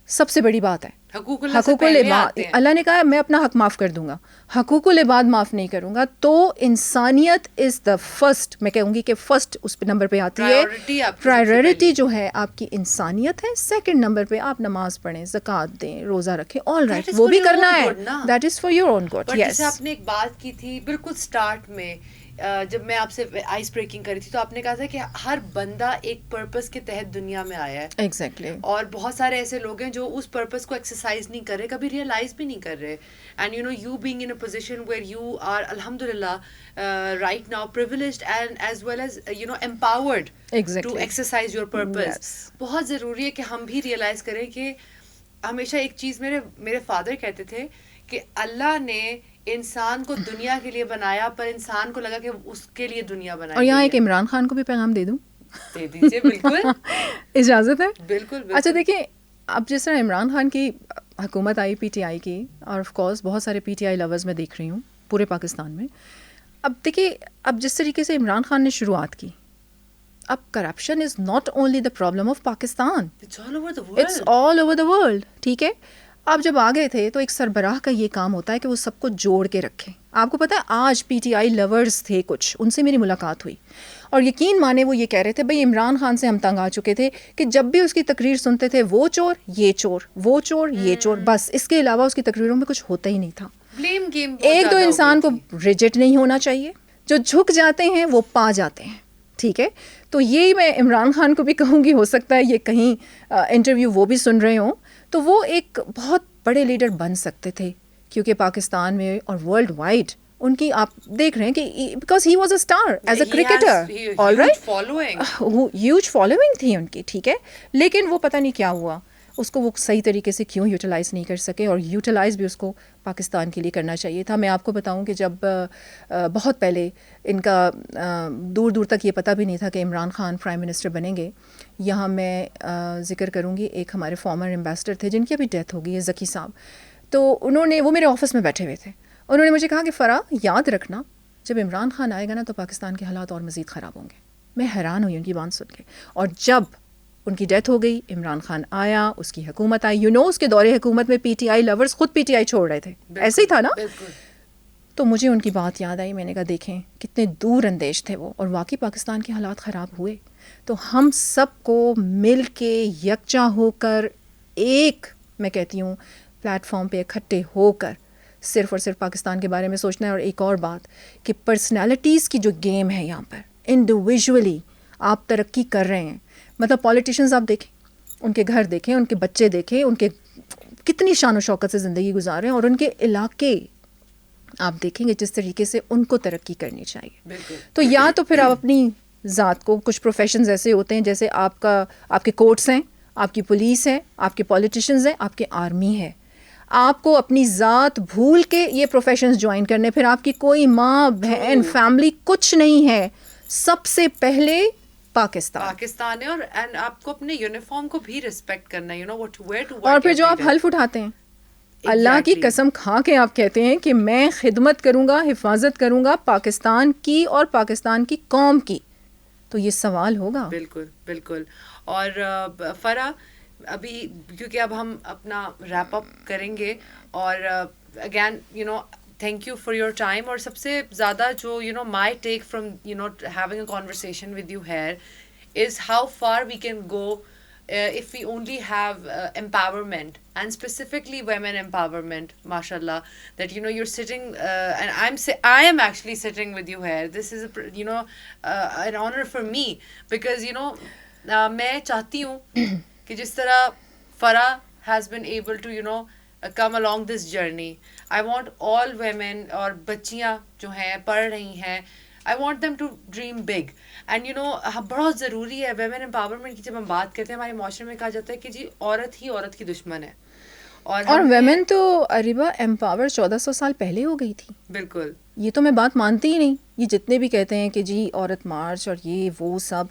سب سے بڑی بات ہے. حقوق العباد, اللہ نے کہا میں اپنا حق معاف کر دوں گا, حقوق العباد معاف نہیں کروں گا. تو انسانیت از دا فرسٹ, میں کہوں گی کہ فرسٹ اس پہ نمبر پہ آتی ہے, پرائیورٹی جو ہے آپ کی انسانیت ہے. سیکنڈ نمبر پہ آپ نماز پڑھیں, زکوٰۃ دیں, روزہ رکھیں, آل رائٹ, وہ بھی کرنا ہے, that is for your own good. جیسے آپ نے ایک بات کی تھی بالکل اسٹارٹ میں, جب میں آپ سے آئس بریکنگ کری تھی تو آپ نے کہا تھا کہ ہر بندہ ایک پرپس کے تحت دنیا میں آیا ہے. ایگزیکٹلی. اور بہت سارے ایسے لوگ ہیں جو اس پرپس کو ایکسرسائز نہیں کر رہے, کبھی ریئلائز بھی نہیں کر رہے. And you know you being in a position where you are الحمد للہ right now privileged and as well as you know empowered to exercise your purpose. بہت ضروری ہے کہ ہم بھی ریئلائز کریں کہ ہمیشہ ایک چیز میرے فادر کہتے تھے کہ اللہ نے انسان کو دنیا کے لیے بنایا, پر انسان کو لگا کہ اس کے لیے دنیا بنائی. اور یہاں ایک عمران خان کو بھی پیغام دے دوں, دے دیجیے. بالکل اجازت ہے؟ بالکل. اچھا دیکھیں, اب جس طرح عمران خان کی حکومت آئی پی ٹی آئی کی, اور آف کورس بہت سارے پی ٹی آئی لورز میں دیکھ رہی ہوں پورے پاکستان میں. اب دیکھیے, اب جس طریقے سے عمران خان نے شروعات کی, اب corruption is not only the problem of Pakistan, it's all over the world. ٹھیک ہے, اب جب آ گئے تھے تو ایک سربراہ کا یہ کام ہوتا ہے کہ وہ سب کو جوڑ کے رکھیں. آپ کو پتہ ہے آج پی ٹی آئی لورز تھے کچھ, ان سے میری ملاقات ہوئی, اور یقین مانے وہ یہ کہہ رہے تھے بھائی عمران خان سے ہم تنگ آ چکے تھے کہ جب بھی اس کی تقریر سنتے تھے وہ چور یہ چور, وہ چور یہ چور, بس اس کے علاوہ اس کی تقریروں میں کچھ ہوتا ہی نہیں تھا. ایک تو انسان کو ریجٹ نہیں ہونا چاہیے, جو جھک جاتے ہیں وہ پا جاتے ہیں. ٹھیک ہے, تو یہی میں عمران خان کو بھی کہوں گی, ہو سکتا ہے یہ کہیں انٹرویو وہ بھی سن رہے ہوں, تو وہ ایک بہت بڑے لیڈر بن سکتے تھے, کیونکہ پاکستان میں اور ورلڈ وائڈ ان کی آپ دیکھ رہے ہیں کہ because he was a star as a cricketer, all right, huge following تھی ان کی. ٹھیک ہے, لیکن وہ پتہ نہیں کیا ہوا, اس کو وہ صحیح طریقے سے کیوں یوٹیلائز نہیں کر سکے, اور یوٹیلائز بھی اس کو پاکستان کے لیے کرنا چاہیے تھا. میں آپ کو بتاؤں کہ جب بہت پہلے ان کا دور دور تک یہ پتہ بھی نہیں تھا کہ عمران خان پرائم منسٹر بنیں گے. یہاں میں ذکر کروں گی, ایک ہمارے فارمر ایمبیسڈر تھے جن کی ابھی ڈیتھ ہو گئی ہے, ذکی صاحب. تو انہوں نے, وہ میرے آفس میں بیٹھے ہوئے تھے, انہوں نے مجھے کہا کہ فرح یاد رکھنا جب عمران خان آئے گا نا تو پاکستان کے حالات اور مزید خراب ہوں گے. میں حیران ہوئی ان کی بات سن کے. اور جب ان کی ڈیتھ ہو گئی, عمران خان آیا, اس کی حکومت آئی, اس کے دور حکومت میں پی ٹی آئی لورز خود پی ٹی آئی چھوڑ رہے تھے, ایسے ہی تھا نا. تو مجھے ان کی بات یاد آئی, میں نے کہا دیکھیں کتنے دور اندیش تھے وہ, اور واقعی پاکستان کے حالات خراب ہوئے. تو ہم سب کو مل کے یکجا ہو کر ایک, میں کہتی ہوں پلیٹ فارم پہ اکٹھے ہو کر صرف اور صرف پاکستان کے بارے میں سوچنا ہے. اور ایک اور بات کہ پرسنالٹیز کی جو گیم ہے یہاں پر, انڈیویژولی آپ ترقی کر رہے ہیں. مطلب پولیٹیشنز آپ دیکھیں, ان کے گھر دیکھیں, ان کے بچے دیکھیں, ان کے کتنی شان و شوکت سے زندگی گزار رہے ہیں, اور ان کے علاقے آپ دیکھیں گے جس طریقے سے ان کو ترقی کرنی چاہیے. تو یا تو پھر آپ اپنی ذات کو, کچھ پروفیشنز ایسے ہوتے ہیں جیسے آپ کے کورٹس ہیں, آپ کی پولیس ہے, آپ کے پولیٹیشنز ہیں, آپ کے آرمی ہے, آپ کو اپنی ذات بھول کے یہ پروفیشنز جوائن کرنے. پھر آپ کی کوئی ماں بہن فیملی کچھ نہیں ہے, سب سے پہلے پاکستان ہے. اور آپ کو اپنے یونیفارم کو بھی ریسپیکٹ کرنا ہے, you know what to wear to. اور پھر جو آپ حلف اٹھاتے ہیں, اللہ کی قسم کھا کے آپ کہتے ہیں کہ میں خدمت کروں گا, حفاظت کروں گا پاکستان کی اور پاکستان کی قوم کی, تو یہ سوال ہوگا. بالکل بالکل. اور فرح ابھی کیونکہ اب ہم اپنا ریپ اپ کریں گے, اور again you know thank you for your time. اور سب سے زیادہ جو you know my take from you know having a conversation with you here is how far we can go if we only have empowerment, and specifically women empowerment. Mashallah, that you know you're sitting and I am actually sitting with you here. This is you know an honor for me, because you know میں چاہتی ہوں کہ جس طرح فرح has been able to you know come along this journey, I want all women اور بچیاں جو ہیں پڑھ رہی ہیں, I want them to dream big. And you know بہت ضروری ہے women empowerment کی. جب ہم بات کرتے ہیں ہمارے معاشرے میں کہا جاتا ہے کہ جی عورت ہی عورت کی دشمن ہے, اور ویمن تو اریبا امپاور 1400 سال پہلے ہو گئی تھی. بالکل, یہ تو میں بات مانتی ہی نہیں. یہ جتنے بھی کہتے ہیں کہ جی عورت مارچ اور یہ وہ سب,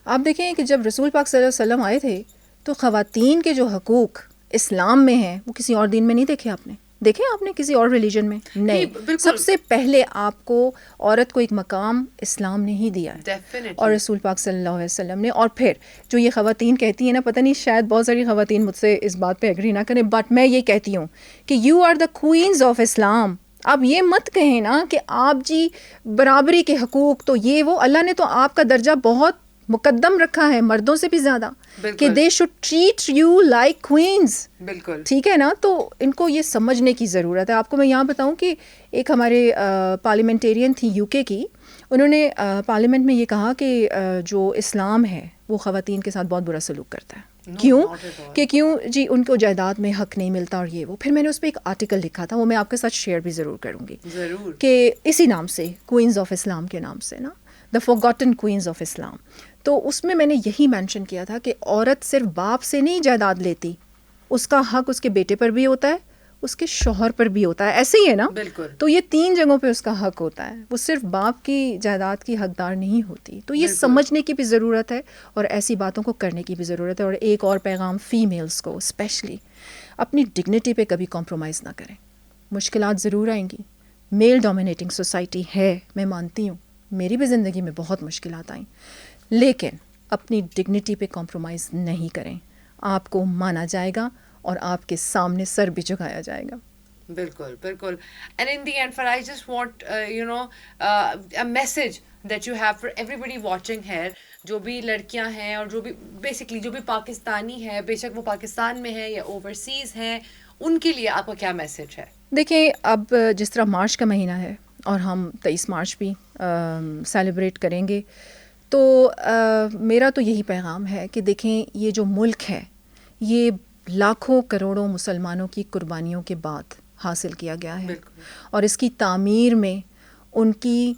آپ دیکھیں کہ جب رسول پاک صلی اللہ علیہ وسلم آئے تھے تو خواتین کے جو حقوق اسلام میں ہیں وہ کسی اور دین میں نہیں دیکھے آپ نے, دیکھے آپ نے کسی اور ریلیجن میں نہیں. سب سے پہلے آپ کو عورت کو ایک مقام اسلام نے ہی دیا ہے, اور رسول پاک صلی اللہ علیہ وسلم نے. اور پھر جو یہ خواتین کہتی ہیں نا, پتہ نہیں شاید بہت ساری خواتین مجھ سے اس بات پہ ایگری نہ کریں, بٹ میں یہ کہتی ہوں کہ you are the queens of Islam. آپ یہ مت کہیں نا کہ آپ جی برابری کے حقوق تو یہ وہ, اللہ نے تو آپ کا درجہ بہت مقدم رکھا ہے مردوں سے بھی زیادہ کہ they should treat you like queens. بالکل ٹھیک ہے نا. تو ان کو یہ سمجھنے کی ضرورت ہے. آپ کو میں یہاں بتاؤں کہ ایک ہمارے پارلیمنٹیرین تھی یو کے کی, انہوں نے پارلیمنٹ میں یہ کہا کہ جو اسلام ہے وہ خواتین کے ساتھ بہت برا سلوک کرتا ہے. کیوں کہ کیوں جی ان کو جائیداد میں حق نہیں ملتا اور یہ وہ. پھر میں نے اس پہ ایک آرٹیکل لکھا تھا, وہ میں آپ کے ساتھ شیئر بھی ضرور کروں گی, ضرور, کہ اسی نام سے کوئنز آف اسلام کے نام سے نا, دا فورگاٹن کوئنز آف اسلام. تو اس میں نے یہی مینشن کیا تھا کہ عورت صرف باپ سے نہیں جائیداد لیتی, اس کا حق اس کے بیٹے پر بھی ہوتا ہے, اس کے شوہر پر بھی ہوتا ہے. ایسے ہی ہے نا. بالکل. تو یہ 3 جگہوں پہ اس کا حق ہوتا ہے, وہ صرف باپ کی جائیداد کی حقدار نہیں ہوتی. تو یہ سمجھنے کی بھی ضرورت ہے اور ایسی باتوں کو کرنے کی بھی ضرورت ہے. اور ایک اور پیغام فیمیلز کو اسپیشلی, اپنی ڈگنیٹی پہ کبھی کمپرومائز نہ کریں. مشکلات ضرور آئیں گی, میل ڈومینیٹنگ سوسائٹی ہے, میں مانتی ہوں, میری بھی زندگی میں بہت مشکلات آئیں, لیکن اپنی ڈگنیٹی پہ کمپرومائز نہیں کریں. آپ کو مانا جائے گا اور آپ کے سامنے سر بھی جھکایا جائے گا. بالکل بالکل. And in the end for I just want a message that you have for everybody watching here, جو بھی لڑکیاں ہیں اور جو بھی بیسکلی جو بھی پاکستانی ہے, بے شک وہ پاکستان میں ہے یا اوورسیز ہیں, ان کے لیے آپ کا کیا میسج ہے؟ دیکھیں, اب جس طرح مارچ کا مہینہ ہے اور ہم 23 مارچ بھی سیلیبریٹ کریں گے, تو میرا تو یہی پیغام ہے کہ دیکھیں, یہ جو ملک ہے یہ لاکھوں کروڑوں مسلمانوں کی قربانیوں کے بعد حاصل کیا گیا ہے, اور اس کی تعمیر میں ان کی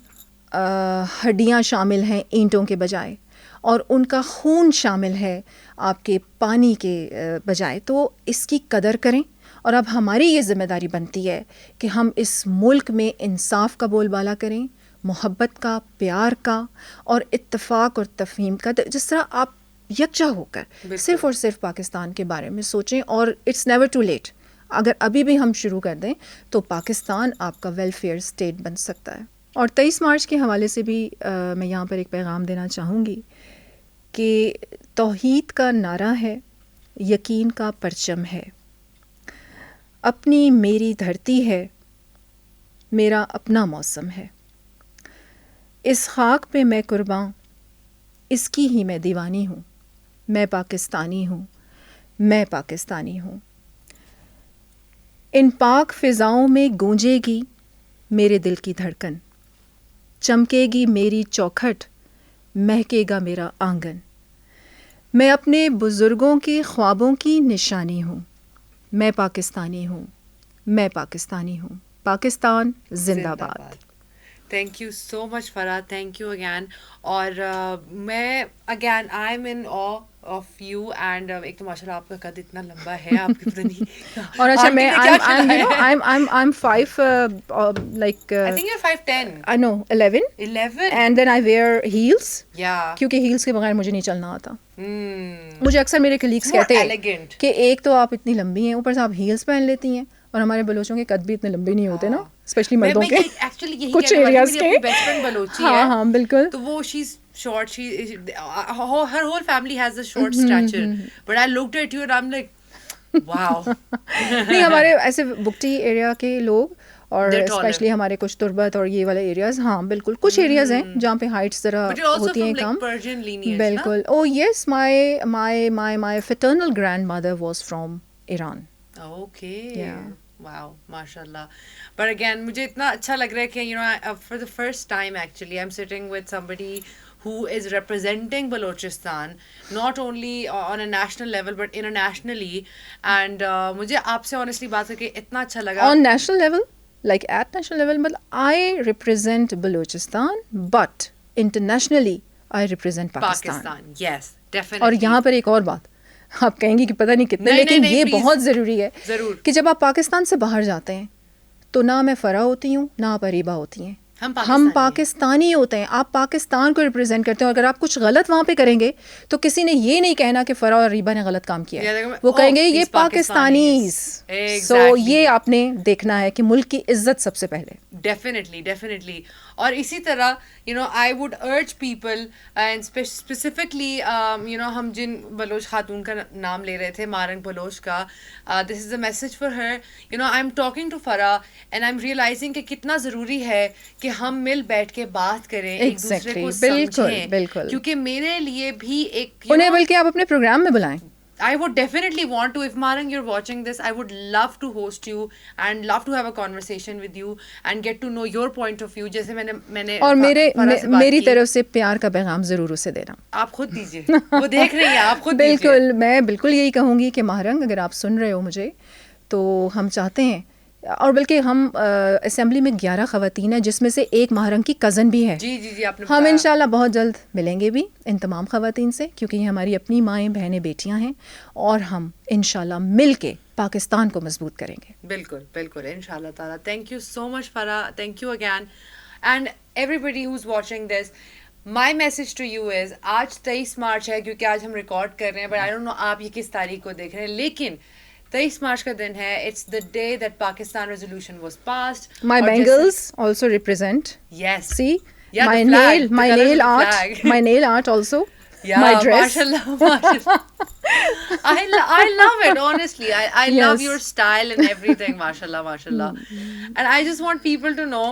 ہڈیاں شامل ہیں اینٹوں کے بجائے, اور ان کا خون شامل ہے آپ کے پانی کے بجائے. تو اس کی قدر کریں, اور اب ہماری یہ ذمہ داری بنتی ہے کہ ہم اس ملک میں انصاف کا بول بالا کریں, محبت کا, پیار کا اور اتفاق اور تفہیم کا, جس طرح آپ یکجا ہو کر صرف اور صرف پاکستان کے بارے میں سوچیں. اور اٹس نیور ٹو لیٹ, اگر ابھی بھی ہم شروع کر دیں تو پاکستان آپ کا ویلفیئر اسٹیٹ بن سکتا ہے. اور 23 مارچ کے حوالے سے بھی میں یہاں پر ایک پیغام دینا چاہوں گی کہ توحید کا نعرہ ہے, یقین کا پرچم ہے, اپنی میری دھرتی ہے, میرا اپنا موسم ہے, اس خاک پہ میں قرباں, اس کی ہی میں دیوانی ہوں, میں پاکستانی ہوں, میں پاکستانی ہوں. ان پاک فضاؤں میں گونجے گی میرے دل کی دھڑکن, چمکے گی میری چوکھٹ, مہکے گا میرا آنگن. میں اپنے بزرگوں کے خوابوں کی نشانی ہوں, میں پاکستانی ہوں, میں پاکستانی ہوں. پاکستان زندہ باد. Thank you so much Farah, thank you again. اور میں again I am in awe of you, and ایک تو ماشاء اللہ آپ کا قد اتنا لمبا ہے, آپ کی پتہ نہیں. اور اچھا میں I'm 5 like I think you're 5'10". I know 11 and then I wear heels, کیونکہ ہیلس کے بغیر مجھے نہیں چلنا آتا. مجھے اکثر میرے کلیگس کہتے ہیں کہ ایک تو آپ اتنی لمبی ہیں, اوپر سے آپ ہیلس پہن لیتی ہیں, اور ہمارے بلوچوں کے قد بھی اتنے لمبے نہیں ہوتے نا, اسپیشلی مردوں کے کچھ ایریاز کے. ہاں ہاں بالکل. تو وہ she's short, her whole family has a short stature, but I looked at you and I'm like wow. نہیں, ہمارے ایسے بگٹی ایریا کے لوگ اور اسپیشلی ہمارے کچھ تربت اور یہ والے ایریاز, ہاں بالکل کچھ ایریاز ہیں جہاں پہ ہائٹس ذرا ہوتی ہیں کم. بالکل. Oh yes, my paternal grandmother was from Iran. Okay, wow, ماشاء اللہ. پر اگین مجھے اتنا اچھا لگ رہا ہے کہ you know for the first time actually I am sitting with somebody who is representing Balochistan not only on a national level but internationally, and مجھے آپ سے honestly بات کر کے اتنا اچھا لگا. On national level, like at national level, but I represent Balochistan, but internationally I represent Pakistan. Yes, definitely. اور یہاں پر ایک اور بات آپ کہیں گی کہ پتہ نہیں کتنے, لیکن یہ بہت ضروری ہے کہ جب آپ پاکستان سے باہر جاتے ہیں تو نہ میں فرح ہوتی ہوں نہ آپ اریبہ ہوتی ہیں, ہم پاکستانی ہوتے ہیں. آپ پاکستان کو ریپرزینٹ کرتے ہیں, اور اگر آپ کچھ غلط وہاں پہ کریں گے تو کسی نے یہ نہیں کہنا کہ فرح اور ریبہ نے غلط کام کیا ہے, وہ کہیں گے یہ پاکستانیز. سو یہ آپ نے دیکھنا ہے کہ ملک کی عزت سب سے پہلے. ڈیفینیٹلی. اور اسی طرح you know I would urge people, and specifically you know ہم جن بلوچ خاتون کا نام لے رہے تھے, مارنگ بلوچ کا, this is a message for her. You know I am talking to Farah and I am realizing کہ کتنا ضروری ہے کہ کہ ہم مل بیٹھ کے بات کریں, ایک دوسرے کو بالکل سمجھیں, بالکل, کیونکہ میرے لیے بھی ایک انہیں بلکہ آپ اپنے پروگرام میں بلائیں. I would definitely want to, if Marang you're watching this, I would love to host you and love to have a conversation with you and get to know your point of view. جیسے میں نے اور میری طرف سے پیار کا پیغام ضرور اسے دینا. آپ خود دیجیے, وہ دیکھ رہی ہیں, آپ خود بالکل, میں بالکل یہی کہوں گی کہ ماہرنگ اگر آپ سن رہے ہو مجھے, تو ہم چاہتے ہیں, اور بلکہ ہم اسمبلی میں 11 خواتین ہیں جس میں سے ایک ماہرنگ کی کزن بھی ہے. جی آپ نے ہم انشاءاللہ بہت جلد ملیں گے بھی ان تمام خواتین سے, کیونکہ یہ ہماری اپنی مائیں بہنیں بیٹیاں ہیں, اور ہم انشاءاللہ مل کے پاکستان کو مضبوط کریں گے. بالکل بالکل انشاءاللہ تعالیٰ. Thank you so much Farah, thank you again, and everybody who is watching this. My message to you is, آج 23 مارچ ہے کیونکہ آج ہم ریکارڈ کر رہے ہیں, بٹ آئی ڈونٹ نو آپ یہ کس تاریخ کو دیکھ رہے ہیں, لیکن 23 مارچ کا دن ہے. It's the day that Pakistan resolution was passed. My bangles also represent. Yes. See, Yeah, my the flag, nail, my the colours nail of the art, flag. my nail art also. Yeah, my dress. mashallah. I love it, honestly. I love Yes. your style and everything, mashallah. And I just want people to know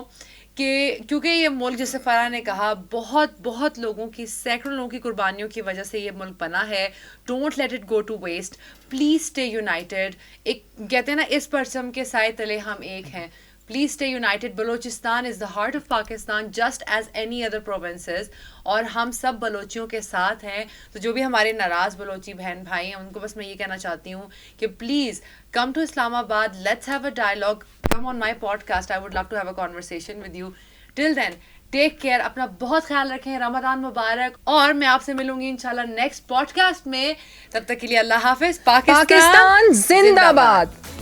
کہ کیونکہ یہ ملک, جیسے فرح نے کہا, بہت لوگوں کی, سینکڑوں لوگوں کی قربانیوں کی وجہ سے یہ ملک بنا ہے. Don't let it go to waste. Please stay united. ایک کہتے ہیں نا, اس پرچم کے سائے تلے ہم ایک ہیں. Please stay United. Balochistan is the heart of Pakistan just as any other provinces, اور ہم سب بلوچیوں کے ساتھ ہیں. تو جو بھی ہمارے ناراض بلوچی بہن بھائی ہیں, ان کو بس میں یہ کہنا چاہتی ہوں کہ please come to Islamabad, let's have a dialogue, come on my podcast, I would love to have a conversation with you. Till then take care, اپنا بہت خیال رکھیں, رمضان مبارک, اور میں آپ سے ملوں گی انشاءاللہ نیکسٹ پوڈ کاسٹ میں. تب تک کے لیے اللہ حافظ. پاکستان زندہ باد.